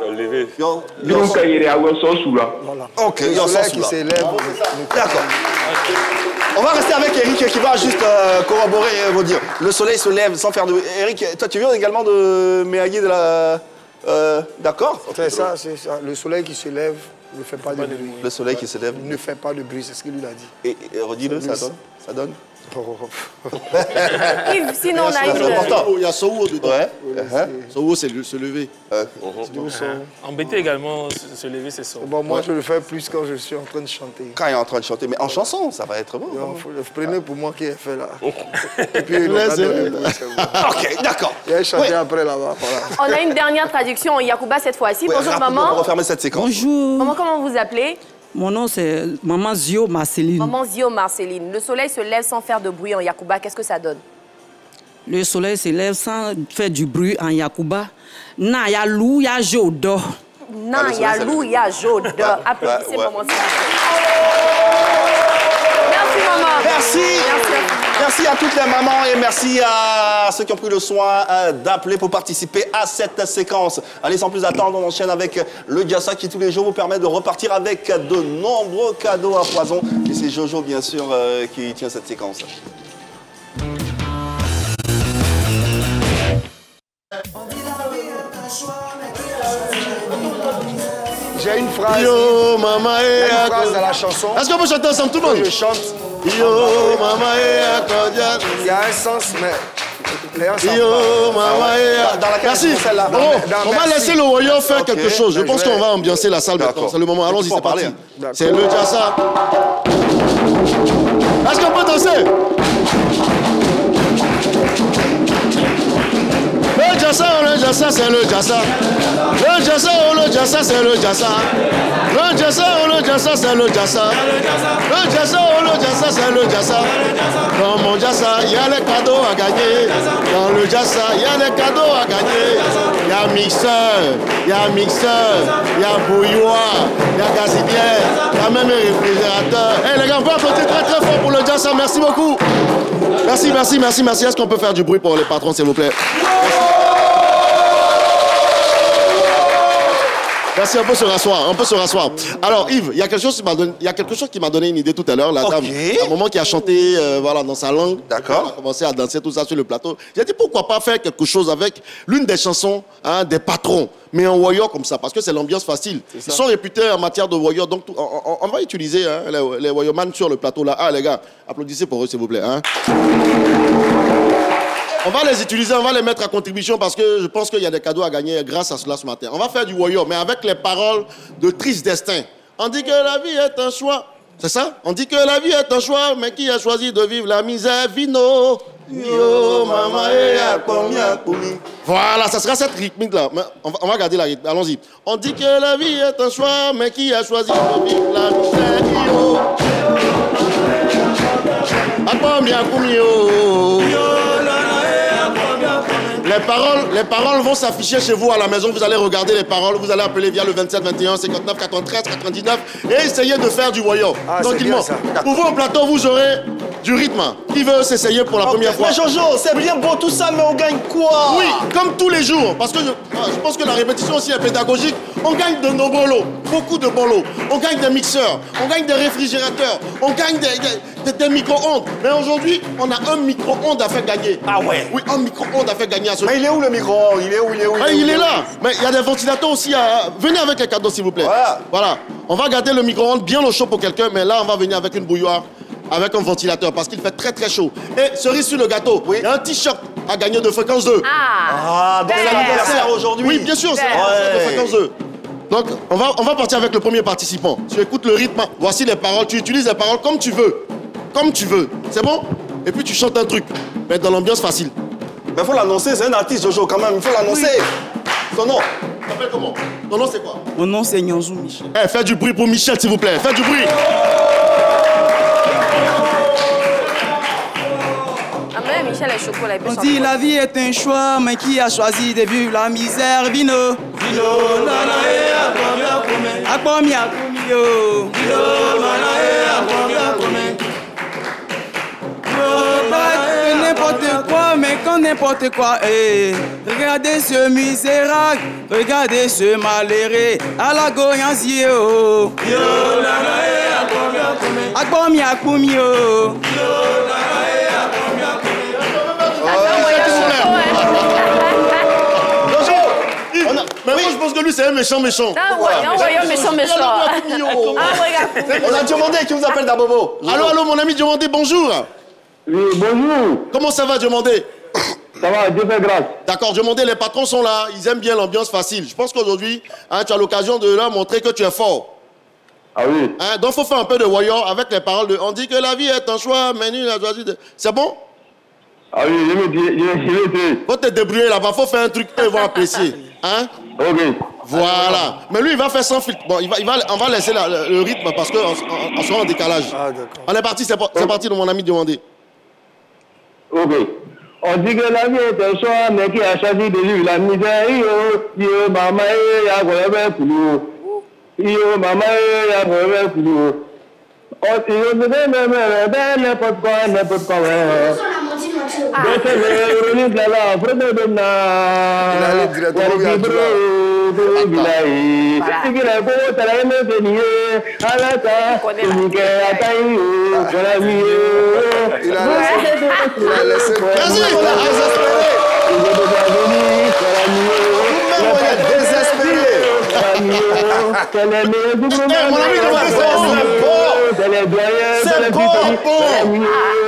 Guillaume Kaïré à où est-ce Soula? Ok, le soleil qui s'élève. D'accord. On va rester avec Eric qui va juste corroborer et vous dire. Le soleil se lève sans faire de... Eric, toi tu viens également de Méagui de la... D'accord. C'est ça, c'est ça. Le soleil qui se lève ne fait pas de bruit. Le soleil qui se lève. Ne fait pas de bruit, c'est ce qu'il lui a dit. Et redis-le, ça donne Yves, sinon on a une... Il y a Sowo dedans. Ouais. Sowo, c'est se lever. Embêter également, se lever, c'est ça. Bon, moi, je le fais plus quand je suis en train de chanter. Quand il est en train de chanter, mais en chanson, ça va être bon. Prenez pour moi qui ai fait là. Et puis, ok, d'accord. Il a chanté après là-bas. Voilà. On a une dernière traduction en Yakuba cette fois-ci. Bonjour maman. On va refermer cette séquence. Bonjour. Maman, comment vous appelez? Mon nom, c'est Maman Zio Marceline. Maman Zio Marceline. Le soleil se lève sans faire de bruit en Yakuba. Qu'est-ce que ça donne? Le soleil se lève sans faire du bruit en Yakuba. Na ya lou ya jodo. Na ya lou ya jodo. Applaudissez maman. Merci maman. Merci. Merci à toutes les mamans et merci à ceux qui ont pris le soin d'appeler pour participer à cette séquence. Allez, sans plus attendre, on enchaîne avec le Jassa qui tous les jours vous permet de repartir avec de nombreux cadeaux à foison. Et c'est Jojo, bien sûr, qui tient cette séquence. J'ai une phrase. Yo, maman, une phrase dans la chanson. Est-ce qu'on peut chanter ensemble tout le monde? Je chante. Yo, maman, il y a un sens, mais. Yo, maman, merci. On va laisser le Woyo faire quelque chose. Je pense qu'on va ambiancer la salle maintenant. C'est le moment. Allons-y, c'est parti. C'est le Jassa. Est-ce qu'on peut danser? Le Jassa, c'est le Jassa. Le Jassa, le Jassa, c'est le Jassa. Le Jassa, le Jassa, c'est le Jassa. Le Jassa, le Jassa, c'est le Jassa. Dans mon Jassa, il y a les cadeaux à gagner. Dans le Jassa, il y a les cadeaux à gagner. Il y a mixeur, il y a bouilloire, il y a gazibière, il y a même un réfrigérateur. Eh les gars, on peut applaudir très très fort pour le Jassa. Merci beaucoup. Merci. Est-ce qu'on peut faire du bruit pour les patrons, s'il vous plaît? Merci, on peut se rasseoir. Alors Yves, il y a quelque chose qui m'a donné une idée tout à l'heure, la dame, un moment qui a chanté voilà, dans sa langue. D'accord. On a commencé à danser tout ça sur le plateau. J'ai dit pourquoi pas faire quelque chose avec l'une des chansons des patrons, mais en Woyo comme ça, parce que c'est l'ambiance facile. Ils sont réputés en matière de Woyo, donc on va utiliser les Woyoman sur le plateau là. Ah les gars, applaudissez pour eux s'il vous plaît. On va les utiliser, on va les mettre à contribution parce que je pense qu'il y a des cadeaux à gagner grâce à cela ce matin. On va faire du Woyo, mais avec les paroles de Triste Destin. On dit que la vie est un choix. C'est ça? On dit que la vie est un choix, mais qui a choisi de vivre la misère? Vino. Yo, maman, voilà, ça sera cette rythmique-là. On va garder la rythme. Allons-y. On dit que la vie est un choix, mais qui a choisi de vivre la misère? Yo. Les paroles vont s'afficher chez vous à la maison. Vous allez regarder les paroles. Vous allez appeler via le 27 21 59 93 99 et essayer de faire du Woyo. Tranquillement. Pour vous au plateau, vous aurez du rythme. Qui veut s'essayer pour la première fois? Mais Jojo, c'est bien beau tout ça, mais on gagne quoi? Oui, comme tous les jours. Parce que je pense que la répétition aussi est pédagogique. On gagne de nos bolos, beaucoup de bolos. On gagne des mixeurs, on gagne des réfrigérateurs, on gagne des micro-ondes. Mais aujourd'hui, on a un micro-ondes à faire gagner. Ah ouais? Oui, un micro-ondes à faire gagner à ce. Mais il est où le micro-ondes? Il est là. Mais il y a des ventilateurs aussi. Venez avec les cadeaux, s'il vous plaît. Voilà. On va garder le micro-ondes bien au chaud pour quelqu'un, mais là, on va venir avec une bouilloire, avec un ventilateur, parce qu'il fait très très chaud. Et cerise sur le gâteau, il y a un t-shirt à gagner de Fréquence 2. Donc c'est l'anniversaire aujourd'hui. Oui, bien sûr, c'est l'anniversaire de Fréquence 2. Donc, on va partir avec le premier participant. Tu écoutes le rythme, voici les paroles, tu utilises les paroles comme tu veux. Comme tu veux. C'est bon? Et puis tu chantes un truc, mais dans l'ambiance facile. Mais il faut l'annoncer, c'est un artiste, Jojo, quand même, il faut l'annoncer. Son nom? Tu t'appelles comment? Ton nom c'est quoi? Mon nom c'est Nyonzou Michel. Eh, faites du bruit pour Michel s'il vous plaît. Faites du bruit. Michel est chocolat. On dit la vie est un choix, mais qui a choisi de vivre la misère? Vino, vino, nanae, akomi, akomi, vino, nanae, akomi. N'importe quoi, mais quand n'importe quoi. Eh. Regardez ce misérable, regardez ce malheureux, à la goyanzie, oh. Yo, nanae, akomi, akomi, oh. Mais moi, je pense que lui, c'est un méchant. Ah ouais, un méchant. On a Diomandé qui vous appelle d'Abobo. Allô, mon ami Diomandé, bonjour. Oui, bonjour. Comment ça va, Diomandé? Ça va, Dieu fait grâce. D'accord, Diomandé, les patrons sont là. Ils aiment bien l'ambiance facile. Je pense qu'aujourd'hui, tu as l'occasion de leur montrer que tu es fort. Ah oui. Donc, il faut faire un peu de voyant avec les paroles de... On dit que la vie est un choix, mais nul a choisi de... C'est bon? Ah oui, je vais faut te débrouiller là-bas, faut faire un truc qu'ils vont apprécier. Hein? Ok. Voilà. Mais lui, il va faire sans filtre. Bon, on va laisser le rythme parce qu'on sera en décalage. Ah, d'accord. On est parti, c'est parti de mon ami Diomandé. Ok. On dit que la vie est un choix, mais qui a choisi de vivre la misère. Yo, maman, ya goyebe kulu. Yo, maman, ya goyebe kulu. On dit que n'importe quoi, il allait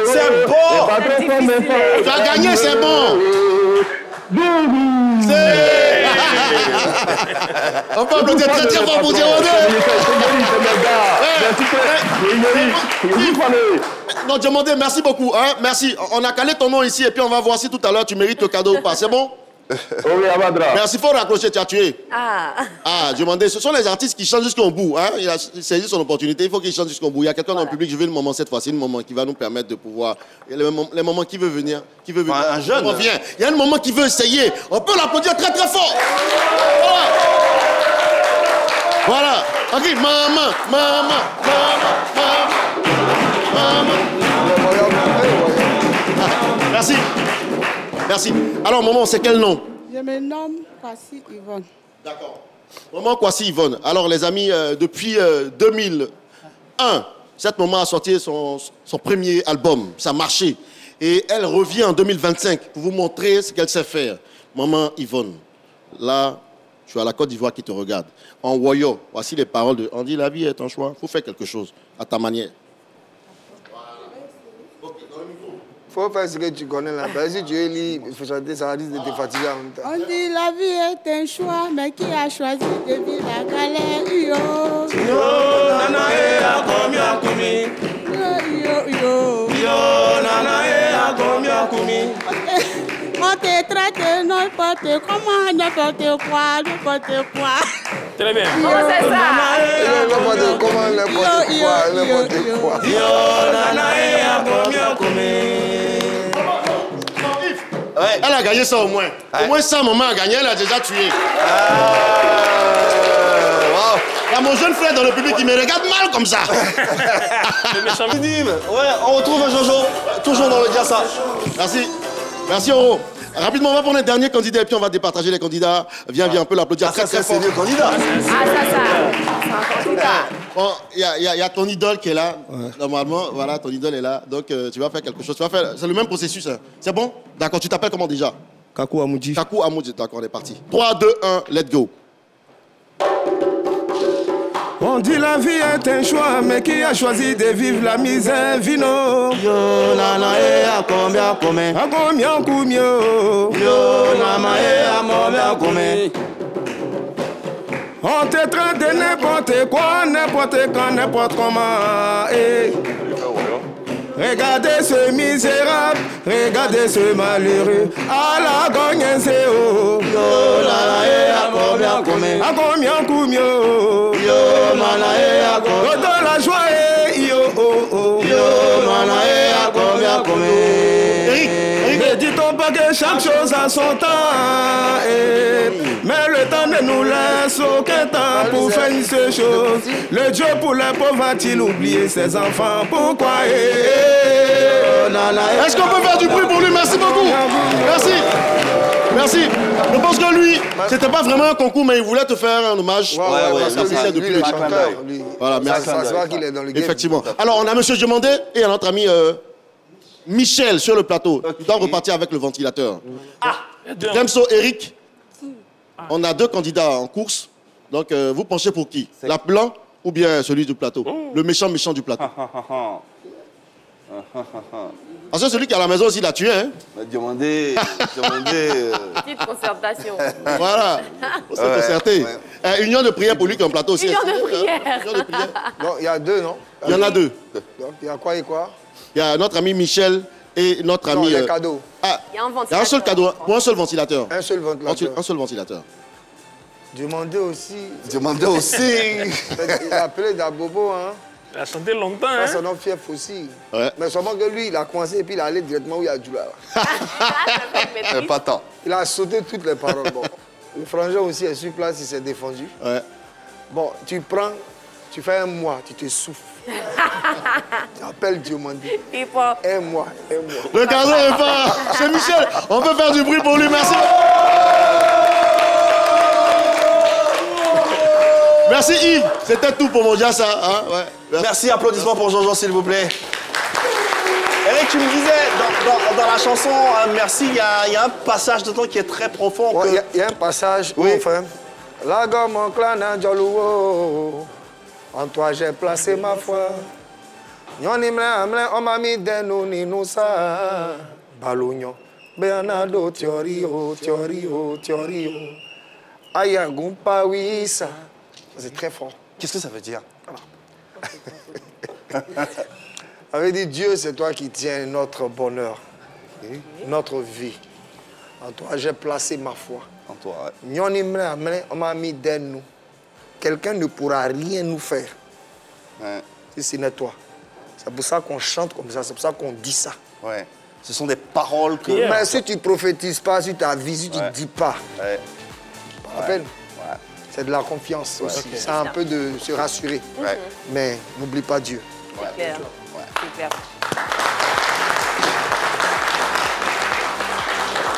C'est bon. Tu as gagné, c'est bon. On peut applaudir très fort pour Diomandé. Non, Diomandé, merci beaucoup. Hein? Merci. On a calé ton nom ici et puis on va voir si tout à l'heure tu mérites le cadeau ou pas. C'est bon? Merci, il faut raccrocher, tu as tué. Diomandé, ce sont les artistes qui chantent jusqu'au bout. Hein? Il a saisi son opportunité, il faut qu'il chante jusqu'au bout. Il y a quelqu'un dans le public, je veux le moment cette fois-ci, le moment qui va nous permettre de pouvoir... Les moments qui veut venir. Un jeune. Il y a un moment qui veut essayer. On peut l'applaudir très fort. Voilà. Ok, maman. Merci. Alors, maman, c'est quel nom? Je me nomme Kwasi Yvonne. D'accord. Maman Kwasi Yvonne. Alors, les amis, depuis 2001, cette maman a sorti son premier album. Ça a marché. Et elle revient en 2025 pour vous montrer ce qu'elle sait faire. Maman Yvonne, là, tu as la Côte d'Ivoire qui te regarde. En Woyo, voici les paroles de... On dit, la vie est un choix. Il faut faire quelque chose à ta manière. Il faut faire ce que tu connais là. Si tu es libre, il faut chanter, ça risque de te fatiguer en même temps. On dit la vie est un choix, mais qui a choisi de vivre la galère? Yo, nanae, akomi, akomi. Yo, nanae, akomi, akomi. On te traite n'importe comment, n'importe quoi. Très bien. Comment c'est ça? N'importe comment, n'importe quoi. Yo, nanae, akomi, akomi. Ouais. Elle a gagné ça au moins. Au moins ça, maman a gagné, elle a déjà tué. Wow. Il y a mon jeune frère dans le public qui me regarde mal comme ça. Ouais, on retrouve Jojo, toujours dans le Diassa. Merci Oro. Rapidement, on va prendre un dernier candidat et puis on va départager les candidats. Viens, on peut l'applaudir très fort. C'est le candidat. C'est un candidat. Bon, il y a ton idole qui est là. Ouais. Normalement, voilà, ton idole est là. Donc, tu vas faire quelque chose. C'est le même processus. Hein. C'est bon? D'accord, tu t'appelles comment déjà? Kakou Amoudji. Kakou Amoudji, d'accord, on est parti. 3, 2, 1, let's go. On dit la vie est un choix, mais qui a choisi de vivre la misère? Vino. Yo, nanae, akombia kome. Akombia kumio. Yo, nanae, akombia kome. On te traite de n'importe quoi, n'importe quand, n'importe comment. Regardez ce misérable, regardez ce malheureux. À la gogne, c'est oh. Yo, nana, a combien combien? A combien combien? Yo, nana, a combien? Dans la joie, yo, oh, oh. Yo, nana, a combien combien? Eric, ne dit-on pas que chaque chose a son temps, mais le temps ne nous laisse aucun temps pour faire ces choses. Le Dieu pour les pauvres a-t-il oublié ses enfants? Pourquoi? Est-ce qu'on peut faire du bruit pour lui? Merci beaucoup. Merci. Merci. Je pense que lui, c'était pas vraiment un concours, mais il voulait te faire un hommage. Merci, c'est depuis le chanteur. Voilà, merci. Ça se voit qu'il est dans le game. Effectivement. Alors, on a M. Diomandé et notre ami Michel sur le plateau. Il doit repartir avec le ventilateur. Remso, Eric, on a deux candidats en course. Donc, vous penchez pour qui? L'appelant ou bien celui du plateau? Le méchant du plateau. Parce que celui qui est à la maison aussi l'a tué, hein? Demandez. Petite concertation. Voilà. On s'est concerté. Union de prière pour lui qui est en plateau aussi. Union de prière. Non, il y a deux, non? Il y en a deux. Donc, il y a quoi et quoi? Il y a notre ami Michel et notre ami... les cadeaux. Ah, il y a un ventilateur. Il y a un seul cadeau, ou un seul ventilateur. Un seul ventilateur. Un seul ventilateur. Demandez aussi. Demandez aussi. Il a appelé Dabobo, hein? Il a chanté longtemps, hein? Son nom fief aussi. Ouais. Mais seulement que lui, il a coincé et puis il est allé directement où il y a du là. Pas tant. Il a sauté toutes les paroles. Bon. Le frangin aussi est sur place, il s'est défendu. Ouais. Bon, tu prends, tu fais un mois, tu te souffles. Tu appelles Diomandé. Un mois. Le cadeau est pas. C'est Michel. On peut faire du bruit pour lui, merci. Merci Yves, c'était tout pour mon jazz. Hein? Ouais. Merci, applaudissements pour Jojo, s'il vous plaît. Eric, tu me disais, dans la chanson Merci, il y a un passage de temps qui est très profond. Il y a un passage, oui, frère. La gomme en clan Djalouo, en toi j'ai placé ma foi. Nyoni mle, on m'a mis des nous ça. Balognon, Bernardo, Thiorio. Ayagumpa, oui, ça. C'est très fort. Qu'est-ce que ça veut dire? Ça veut dire Dieu, c'est toi qui tiens notre bonheur, notre vie. En toi, j'ai placé ma foi. En toi, ouais. On m'a mis derrière nous. Quelqu'un ne pourra rien nous faire. Ouais. Si ce n'est toi. C'est pour ça qu'on chante comme ça, c'est pour ça qu'on dit ça. Ouais. Ce sont des paroles que... Mais si tu ne prophétises pas sur ta vie, si tu ne dis pas, à peine. C'est de la confiance aussi. Okay. C'est un peu de se rassurer. Mais n'oublie pas Dieu. Super. Super.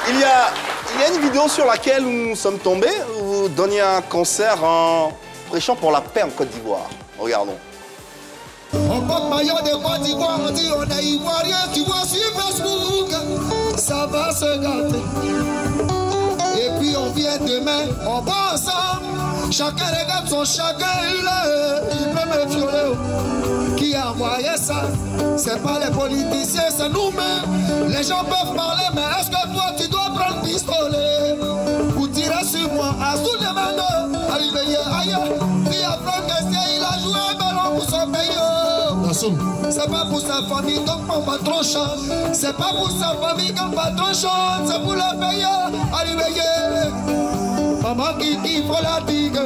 Il y a une vidéo sur laquelle nous sommes tombés. Vous donniez un concert en prêchant pour la paix en Côte d'Ivoire. Regardons. On porte maillot de Côte d'Ivoire, on dit on est ivoirien, tu vois sur Facebook, ça va se gâter. Et puis on vient demain, on va ensemble. Chacun regarde son chacun, il peut me violer. Qui a envoyé ça? C'est pas les politiciens, c'est nous-mêmes. Les gens peuvent parler, mais est-ce que toi tu dois prendre pistolet pour tirer sur moi? À sous les mains, arrivé ailleurs. Puis après il a joué un ballon pour son pays. C'est pas pour sa famille donc mon patron chante. C'est pas pour sa famille qu'un patron chante. C'est pour le pays. Arrivé maman qui faut la digue.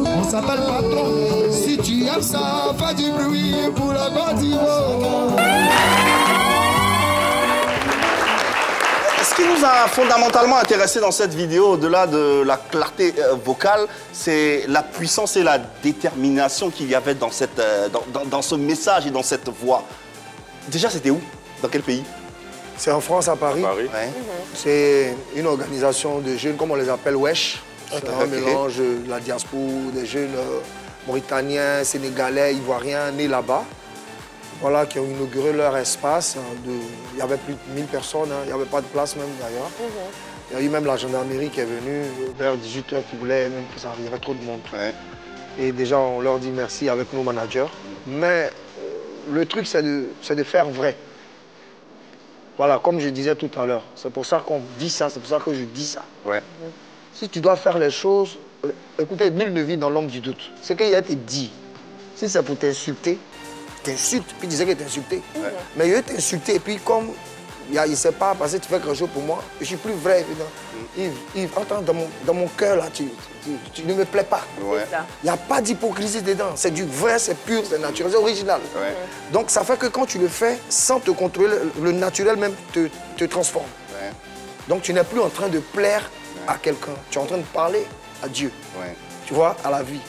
On s'appelle patron. Si tu aimes ça, fais du bruit pour la Côte d'Ivoire. Ce qui nous a fondamentalement intéressé dans cette vidéo, au-delà de la clarté vocale, c'est la puissance et la détermination qu'il y avait dans ce message et dans cette voix. Déjà, c'était où? Dans quel pays? C'est en France, à Paris. Ouais. C'est une organisation de jeunes, comme on les appelle, Wesh. C'est un mélange de la diaspora, des jeunes Mauritaniens, Sénégalais, Ivoiriens, nés là-bas. Voilà, qui ont inauguré leur espace. Il y avait plus de 1000 personnes, il n'y avait pas de place même d'ailleurs. Il y a eu même la gendarmerie qui est venue vers 18h qui voulait même que ça arriverait trop de monde. Et déjà, on leur dit merci avec nos managers. Mais le truc, c'est de faire vrai. Voilà, comme je disais tout à l'heure. C'est pour ça qu'on dit ça, c'est pour ça que je dis ça. Si tu dois faire les choses, écoutez, nul ne vit dans l'ombre du doute. Ce qu'il y a été dit, si c'est pour t'insulter, t'insultes, puis tu disais que t'insultais. Mais il veut t'insulter, et puis comme il ne sait pas parce que tu fais quelque chose pour moi. Je suis plus vrai, évidemment. Yves, entends, dans mon cœur, là, tu ne me plais pas. Ouais. Il n'y a pas d'hypocrisie dedans. C'est du vrai, c'est pur, c'est naturel, c'est original. Ouais. Donc ça fait que quand tu le fais, sans te contrôler, le naturel même te transforme. Ouais. Donc tu n'es plus en train de plaire à quelqu'un. Tu es en train de parler à Dieu. Ouais. Tu vois, à la vie.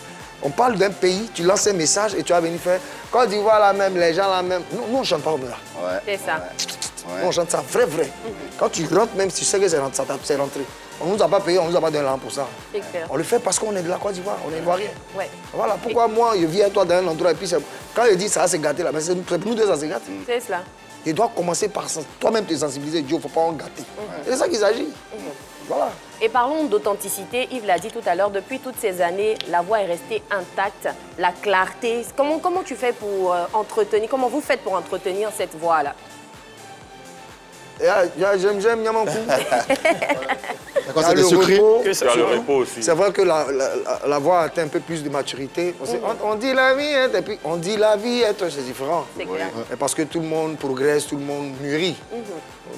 On parle d'un pays, tu lances un message et tu vas venir faire Côte d'Ivoire la même, les gens la même. Nous, on ne chante pas comme là. Ouais. C'est ça. Ouais. Nous, on chante ça vrai. Quand tu rentres, même si tu sais que c'est rentré. On ne nous a pas payé, on ne nous a pas donné l'argent pour ça. On le fait parce qu'on est de la Côte d'Ivoire, on est ivoirien. Ouais. Voilà pourquoi moi, je viens toi dans un endroit et puis quand je dis ça va se gâter là, mais c'est nous deux, ça se gâte. C'est cela. Tu dois commencer par toi-même te sensibiliser. Dieu, il ne faut pas en gâter. C'est ça qu'il s'agit. Voilà. Et parlons d'authenticité. Yves l'a dit tout à l'heure, depuis toutes ces années, la voix est restée intacte, la clarté. Comment tu fais pour entretenir, comment vous faites pour entretenir cette voix-là? J'aime mon coup. C'est des secrets. Le repos aussi. C'est vrai que la voix a un peu plus de maturité. On dit la vie, et puis on dit la vie, c'est différent. C'est clair. Parce que tout le monde progresse, tout le monde mûrit.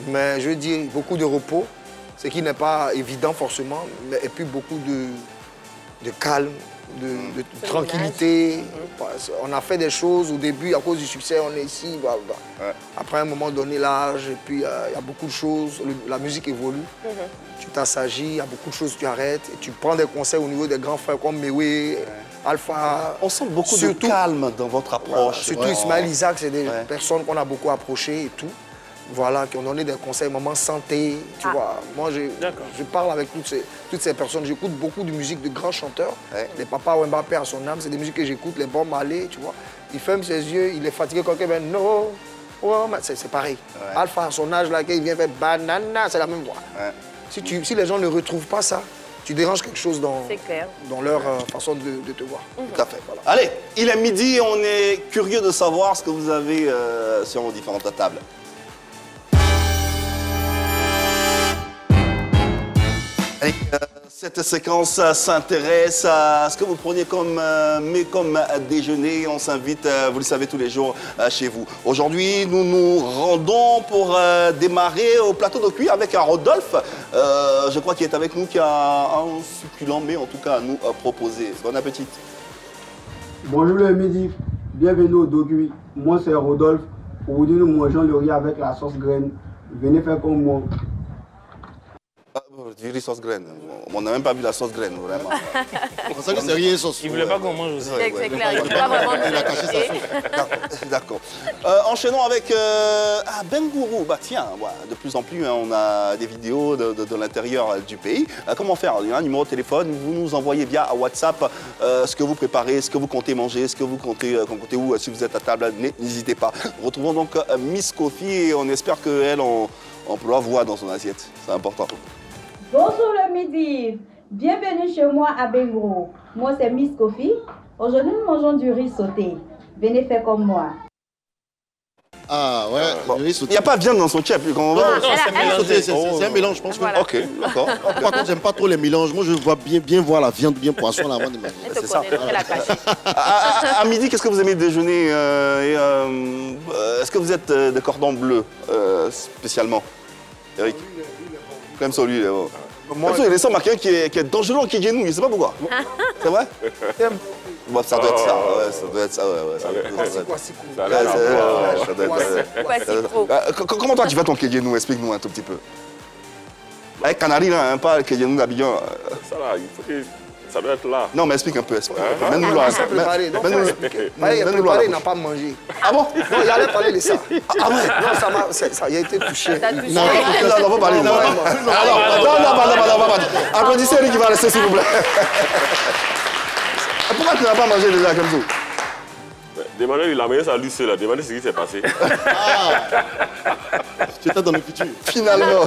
Mais je veux dire, beaucoup de repos, ce qui n'est pas évident forcément, et puis beaucoup de calme, de tranquillité. On a fait des choses au début, à cause du succès, on est ici. Après un moment donné, l'âge, et puis il y a beaucoup de choses, la musique évolue. Tu t'assagis, il y a beaucoup de choses que tu arrêtes, et tu prends des conseils au niveau des grands frères comme Mewé, Alpha. On sent beaucoup de calme dans votre approche. Surtout Ismaël, Isaac, c'est des personnes qu'on a beaucoup approchées et tout. Voilà, qui ont donné des conseils, maman santé, tu vois. Moi, je parle avec toutes ces personnes. J'écoute beaucoup de musique de grands chanteurs. Les Papa Wemba, paix à son âme, c'est des musiques que j'écoute, les Bob Marley, tu vois. Il ferme ses yeux, il est fatigué quand quelqu'un dit non, c'est pareil. Alpha, à son âge, là, il vient faire banana, c'est la même voix. Si les gens ne retrouvent pas ça, tu déranges quelque chose dans leur façon de te voir. Tout à fait. Voilà. Allez, il est midi, on est curieux de savoir ce que vous avez sur vos différentes tables. Et, cette séquence s'intéresse à ce que vous preniez comme déjeuner. On s'invite, vous le savez, tous les jours chez vous. Aujourd'hui, nous nous rendons pour démarrer au plateau de cuir avec un Rodolphe. Je crois qu'il est avec nous, qui a un succulent, mais en tout cas à nous proposer. Bon appétit. Bonjour le midi, bienvenue au Dogui. Moi c'est Rodolphe. Aujourd'hui nous mangeons le riz avec la sauce graine. Venez faire comme moi. Du riz sauce graine. On n'a même pas vu la sauce graine, vraiment. C'est pour ça que c'est rien sauce. Il ne voulait pas qu'on mange aussi. C'est clair, il ne faut pas vraiment il a caché sa sauce. D'accord. Enchaînons avec Bengourou. Bah tiens, de plus en plus, on a des vidéos de l'intérieur du pays. Comment faire? Il y a un numéro de téléphone. Vous nous envoyez via WhatsApp ce que vous préparez, ce que vous comptez manger, ce que vous comptez où. Si vous êtes à table, n'hésitez pas. Retrouvons donc Miss Kofi et on espère qu'elle, on peut la voir dans son assiette. C'est important. Bonjour le midi, bienvenue chez moi à Bengourou. Moi c'est Miss Kofi. Aujourd'hui nous mangeons du riz sauté. Venez faire comme moi. Ah ouais, bon, il n'y a pas de viande dans son chef. C'est un mélange, je pense. Voilà. Ok, d'accord. Par contre, j'aime pas trop les mélanges. Moi, je vois bien voir la viande, bien poisson avant de manger. C'est ça. À midi, qu'est-ce que vous aimez déjeuner est-ce que vous êtes de cordon bleu spécialement, Eric? Comme celui, il est sans marqué qui est dangereux en Kégenou, je ne sais pas pourquoi. C'est vrai? Bon, ça doit être ça, ça doit être ça, Comment toi tu fais ton Kégenou? Explique-nous un tout petit peu. Avec Canary, là, pas le Kégenou d'Abidjan. Ça là, il faut que... Ça doit être là. Non, mais explique un peu. Mène-nous là. Il n'a pas mangé. Ah bon? Non, il allait parler de ça. Ah ouais? Non, ça il a été touché. Non, on va parler. Non. Applaudissez lui qui va rester, s'il vous plaît. Pourquoi tu n'as pas mangé déjà comme ça? Demandez, il a mené sa luce là. Demandez ce qui s'est passé. Tu étais dans le futur. Finalement.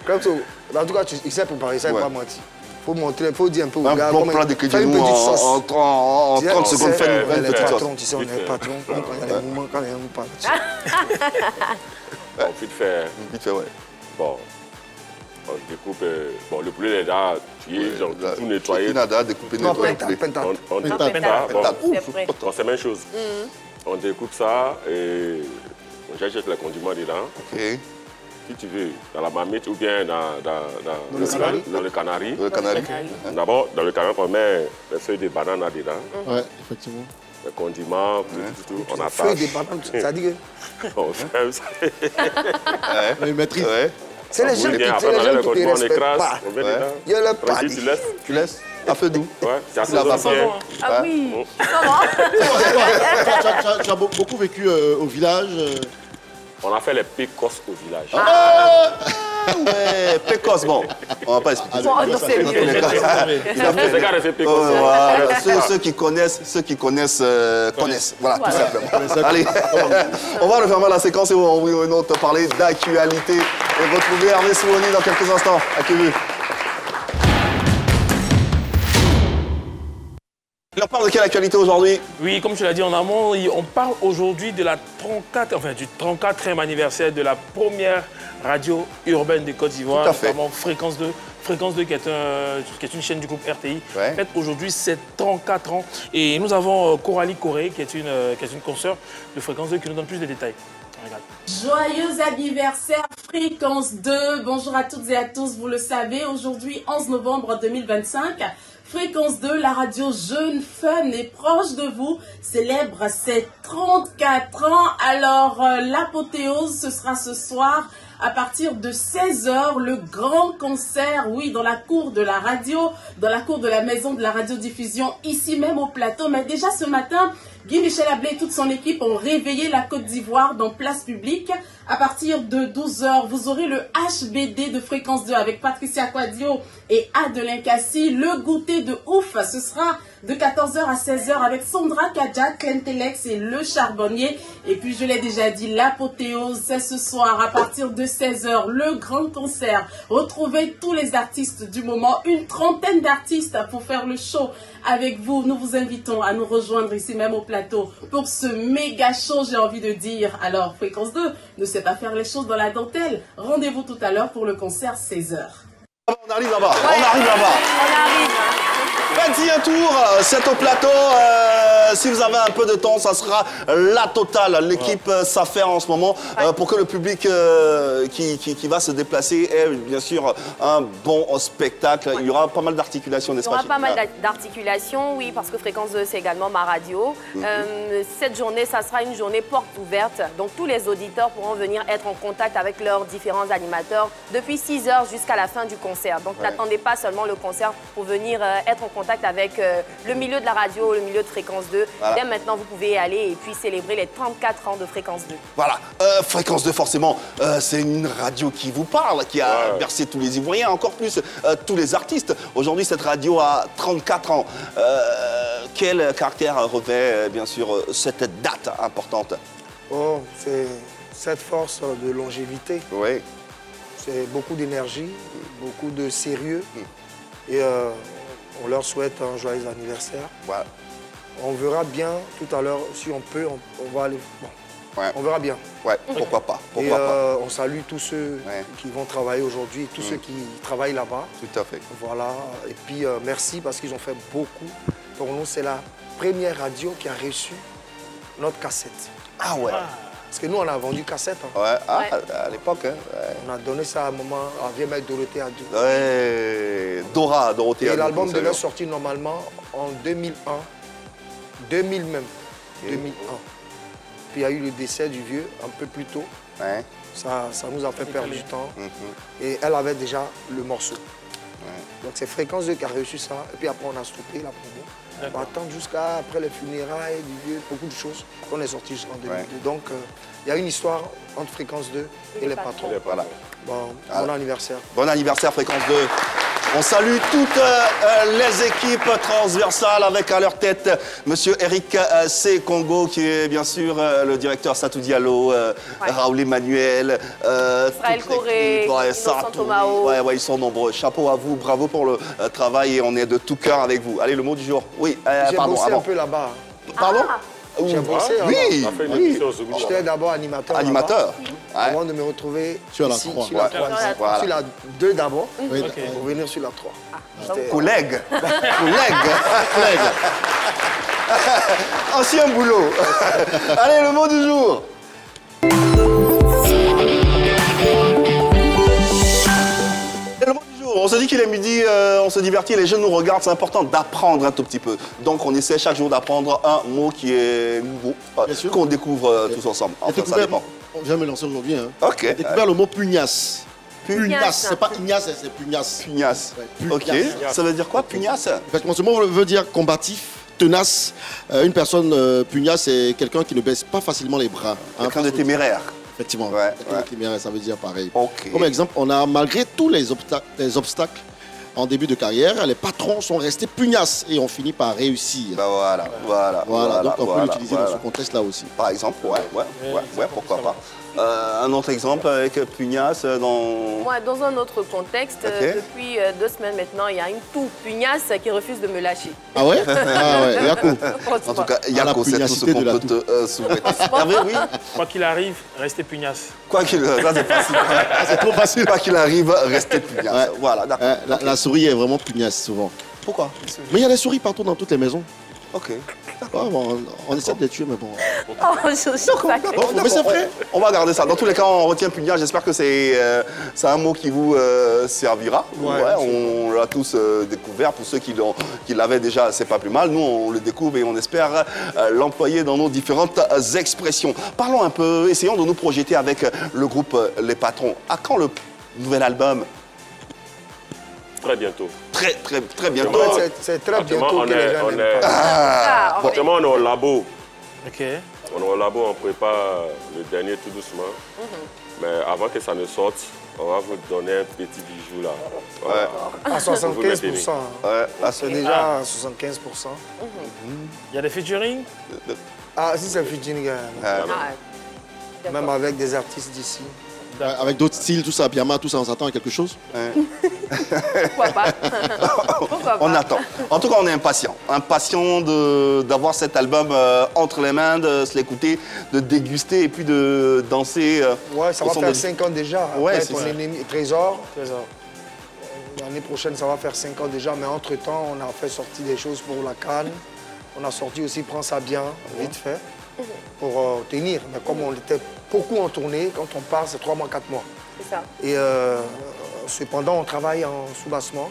Comme ça. En tout cas, il s'est préparé, il ne s'est pas menti. Il faut montrer, il faut dire un peu aux gars. Un bon plat de Kégenou en 30 secondes, fais une petite sauce. Tu sais, on est patron. Quand il y a des moments, quand il y a un moment, pas. Vite fait. Vite fait, ouais. Bon. On découpe. Bon, le poulet est déjà tué, genre tout nettoyé. Il a déjà découpé, nettoyé. On découpe ça. Bon, c'est la même chose. On découpe ça et j'achète les condiments dedans. Ok. Si tu veux, dans la marmite ou bien dans le canari. D'abord, dans le canari, on met les feuilles de banane dedans. Ouais, effectivement. Les condiments, tout. On attache. Feuilles de banane, ça dit que... On fait ça. Oui, maîtrise. C'est les gens qui te respectent pas. Il y a le pas. Tu laisses à feu doux. Ouais, ça va pas. Ah oui, Tu as beaucoup vécu au village. On a fait les pécos au village. Ouais, pécos, bon. On va pas expliquer. c'est mieux. Ceux qui connaissent, connaissent. Voilà, tout simplement. Allez, on va refermer la séquence et on va une autre parler d'actualité. Et retrouver Hervé Souoni dans quelques instants. Accueillez. On parle de quelle actualité aujourd'hui? Oui, comme tu l'as dit en amont, on parle aujourd'hui de du 34e anniversaire de la première radio urbaine de Côte d'Ivoire, notamment Fréquence 2. Fréquence 2 qui est une chaîne du groupe RTI. En fait, aujourd'hui, c'est 34 ans. Et nous avons Coralie Corée, qui est une consoeur de Fréquence 2, qui nous donne plus de détails. Joyeux anniversaire Fréquence 2. Bonjour à toutes et à tous. Vous le savez, aujourd'hui, 11 novembre 2025, Fréquence 2, la radio jeune, fun et proche de vous, célèbre ses 34 ans. Alors, l'apothéose, ce sera ce soir à partir de 16 h, le grand concert, oui, dans la cour de la radio, dans la cour de la maison de la radiodiffusion, ici même au plateau. Mais déjà ce matin, Guy-Michel Ablé et toute son équipe ont réveillé la Côte d'Ivoire dans place publique. À partir de 12 h, vous aurez le HBD de Fréquence 2 avec Patricia Quadio et Adelin Cassi. Le goûter de ouf, ce sera de 14 h à 16 h avec Sandra Kadja, Clentelex et Le Charbonnier. Et puis, je l'ai déjà dit, l'apothéose, c'est ce soir à partir de 16 h, le grand concert. Retrouvez tous les artistes du moment, une trentaine d'artistes pour faire le show avec vous. Nous vous invitons à nous rejoindre ici même au plateau pour ce méga show, j'ai envie de dire. Alors, Fréquence 2 ne sait pas faire les choses dans la dentelle. Rendez-vous tout à l'heure pour le concert 16 h. On arrive là-bas, on arrive là-bas. Faites-y un tour, c'est au plateau. Si vous avez un peu de temps, ça sera la totale. L'équipe s'affaire en ce moment pour que le public qui va se déplacer ait bien sûr un bon spectacle. Il y aura pas mal d'articulations, n'est-ce pas? Il y aura pas mal d'articulations, oui, parce que Fréquence 2, c'est également ma radio. Cette journée, ça sera une journée porte ouverte. Donc tous les auditeurs pourront venir être en contact avec leurs différents animateurs depuis 6 h jusqu'à la fin du concert. Donc n'attendez pas seulement le concert pour venir être en contact avec le milieu de la radio, le milieu de Fréquence 2. Voilà. Dès maintenant, vous pouvez y aller et puis célébrer les 34 ans de Fréquence 2. Voilà. Fréquence 2, forcément, c'est une radio qui vous parle, qui a bercé tous les Ivoiriens, encore plus tous les artistes. Aujourd'hui, cette radio a 34 ans. Quel caractère revêt, bien sûr, cette date importante? Oh, c'est cette force de longévité. Oui. C'est beaucoup d'énergie, beaucoup de sérieux. Et on leur souhaite un joyeux anniversaire. Voilà. On verra bien tout à l'heure, si on peut, on va aller... Bon, on verra bien. Ouais, pourquoi pas. On salue tous ceux qui vont travailler aujourd'hui, tous ceux qui travaillent là-bas. Tout à fait. Voilà. Et puis, merci parce qu'ils ont fait beaucoup. Pour nous, c'est la première radio qui a reçu notre cassette. Ah ouais. Parce que nous, on a vendu cassette. Hein. Ouais, à l'époque. Hein. On a donné ça à un moment à Vieux Maître Dorothée Adou. Ouais, Dorothée Adou. Et l'album devait sortir normalement en 2001. 2000 même. 2001. Puis il y a eu le décès du vieux un peu plus tôt. Ouais. Ça nous a fait perdre du temps. Et elle avait déjà le morceau. Donc c'est Fréquence 2 qui a reçu ça. Et puis après, on a stoppé la promo. On va attendre jusqu'à après les funérailles du vieux, beaucoup de choses. On est sorti jusqu'en 2002. Donc il y a une histoire entre Fréquence 2 et les patrons. Voilà. Bon anniversaire. Bon anniversaire, Fréquence 2. On salue toutes les équipes transversales avec à leur tête M. Eric C. Congo, qui est bien sûr le directeur Satou Diallo, Raoul Emmanuel, Israël Corée, ils sont nombreux. Chapeau à vous, bravo pour le travail et on est de tout cœur avec vous. Allez, le mot du jour. Oui, pardon. J'ai bossé un peu là-bas. Pardon? J'ai bossé. Oui. J'étais d'abord animateur. Avant de me retrouver sur la 3. Sur la 2 d'abord, pour venir sur la 3. Collègue. Ancien boulot. Allez, le mot du jour. On se dit qu'il est midi, on se divertit, les jeunes nous regardent, c'est important d'apprendre un tout petit peu. Donc on essaie chaque jour d'apprendre un mot qui est nouveau, qu'on découvre tous ensemble. Enfin, ça dépend. Je vais me lancer aujourd'hui. Hein. Ok. J'ai découvert le mot pugnace. Pugnace, c'est pas ignace, c'est pugnace. Pugnace. Ouais, ok. Ça veut dire quoi, pugnace? Effectivement, ce mot veut dire combatif, tenace. Une personne pugnace, c'est quelqu'un qui ne baisse pas facilement les bras. Quelqu'un de téméraire. Effectivement, ouais. Ça veut dire pareil. Okay. Comme exemple, on a, malgré tous les obstacles en début de carrière, les patrons sont restés pugnaces et ont fini par réussir. Bah voilà. Donc on peut l'utiliser dans ce contexte-là aussi. Par exemple, ouais, pourquoi pas. Un autre exemple avec pugnace dans... Moi, dans un autre contexte, depuis 2 semaines maintenant, il y a une toux pugnace qui refuse de me lâcher. Ah ouais? Ah ouais, Yako. En tout cas, Yako, c'est tout ce qu'on peut te souhaiter. Oui. Quoi qu'il arrive, restez pugnace. Quoi qu'il arrive, c'est facile. C'est trop facile. Quoi qu'il arrive, restez pugnace. Ouais. Voilà, d'accord. La souris est vraiment pugnace souvent. Pourquoi? Mais il y a des souris partout dans toutes les maisons. Ok. On essaie de les tuer, mais bon. Mais c'est vrai. On va garder ça. Dans tous les cas, on retient pugnace. J'espère que c'est un mot qui vous servira. On l'a tous découvert. Pour ceux qui l'avaient déjà, c'est pas plus mal. Nous, on le découvre et on espère l'employer dans nos différentes expressions. Parlons un peu, essayons de nous projeter avec le groupe Les Patrons. À quand le nouvel album? Très bientôt. Très bientôt. C'est très bientôt que les gens n'aiment pas. Actuellement, on est au labo. Ok. On est au labo, on prépare le dernier tout doucement. Mais avant que ça ne sorte, on va vous donner un petit bijou là. Voilà. À 75%. C'est déjà à 75%. Il y a des featuring? Ah, si c'est featuring, même avec des artistes d'ici. Avec d'autres styles, tout ça, pyjama, tout ça, on s'attend à quelque chose? Pourquoi pas? On attend. En tout cas, on est impatient. Impatient d'avoir cet album entre les mains, de se l'écouter, de déguster et puis de danser. Ouais, ça va faire 5 ans déjà. Ouais, c'est ton ennemi, Trésor. L'année prochaine, ça va faire 5 ans déjà. Mais entre-temps, on a fait sortir des choses pour la CAN. On a sorti aussi Prends ça bien, vite fait, pour tenir. Mais comme on était beaucoup en tournée, quand on part, c'est 3 mois, 4 mois. C'est ça. Et cependant, on travaille en soubassement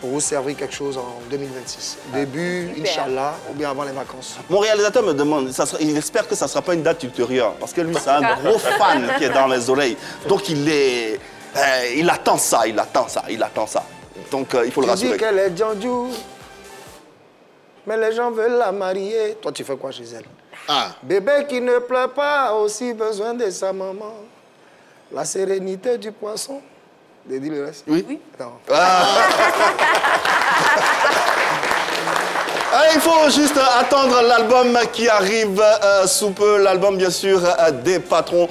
pour vous servir quelque chose en 2026. Début, Inch'Allah, ou bien avant les vacances. Mon réalisateur me demande, il espère que ça ne sera pas une date ultérieure, parce que lui, c'est un gros fan qui est dans les oreilles. Donc, il attend ça. Donc, il faut le rassurer. Tu dis qu'elle est Djandjou, mais les gens veulent la marier. Toi, tu fais quoi chez elle? Bébé qui ne pleure pas a aussi besoin de sa maman. La sérénité du poisson. J'ai dit le reste? Oui. Non. Il faut juste attendre l'album qui arrive sous peu. L'album, bien sûr, des Patrons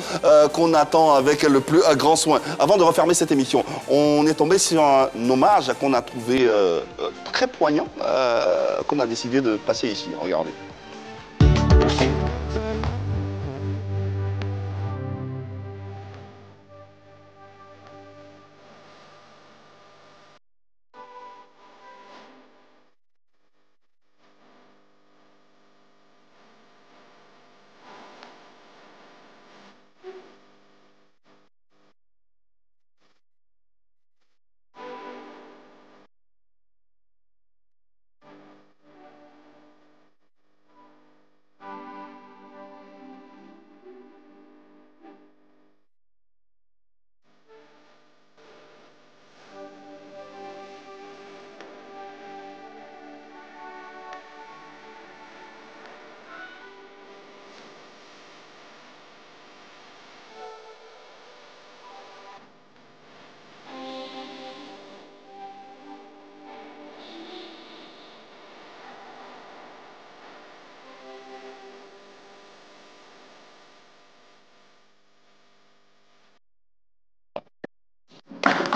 qu'on attend avec le plus grand soin. Avant de refermer cette émission, on est tombé sur un hommage qu'on a trouvé très poignant, qu'on a décidé de passer ici. Regardez.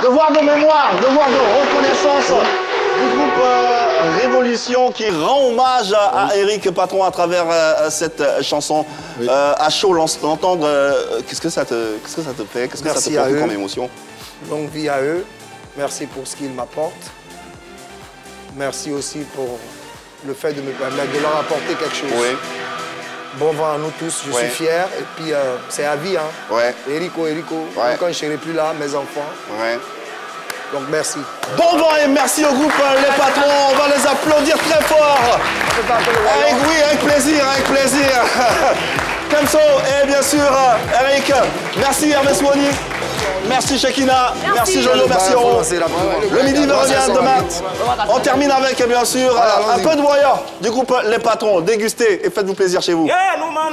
Devoir de mémoire, devoir de reconnaissance du groupe Révolution qui rend hommage à Éric Patron à travers cette chanson. À chaud l'entendre, qu'est-ce que ça te fait? Qu'est-ce que ça te procure comme émotion? Longue vie à eux. Merci pour ce qu'ils m'apportent. Merci aussi pour le fait de me permettre de leur apporter quelque chose. Bon vent à nous tous, je suis fier. Et puis, c'est à vie. Hein. Ouais. Erico. Quand je ne serai plus là, mes enfants. Ouais. Donc, merci. Bon vent et merci au groupe Les Patrons. On va les applaudir très fort. Avec plaisir, Kemso et bien sûr Eric. Merci Hervé Swani. Merci Shekina. Merci Jojo. Merci Oro. Le midi revient demain. On termine avec bien sûr un peu de Warrior du groupe Les Patrons. Dégustez et faites-vous plaisir chez vous. Aluma,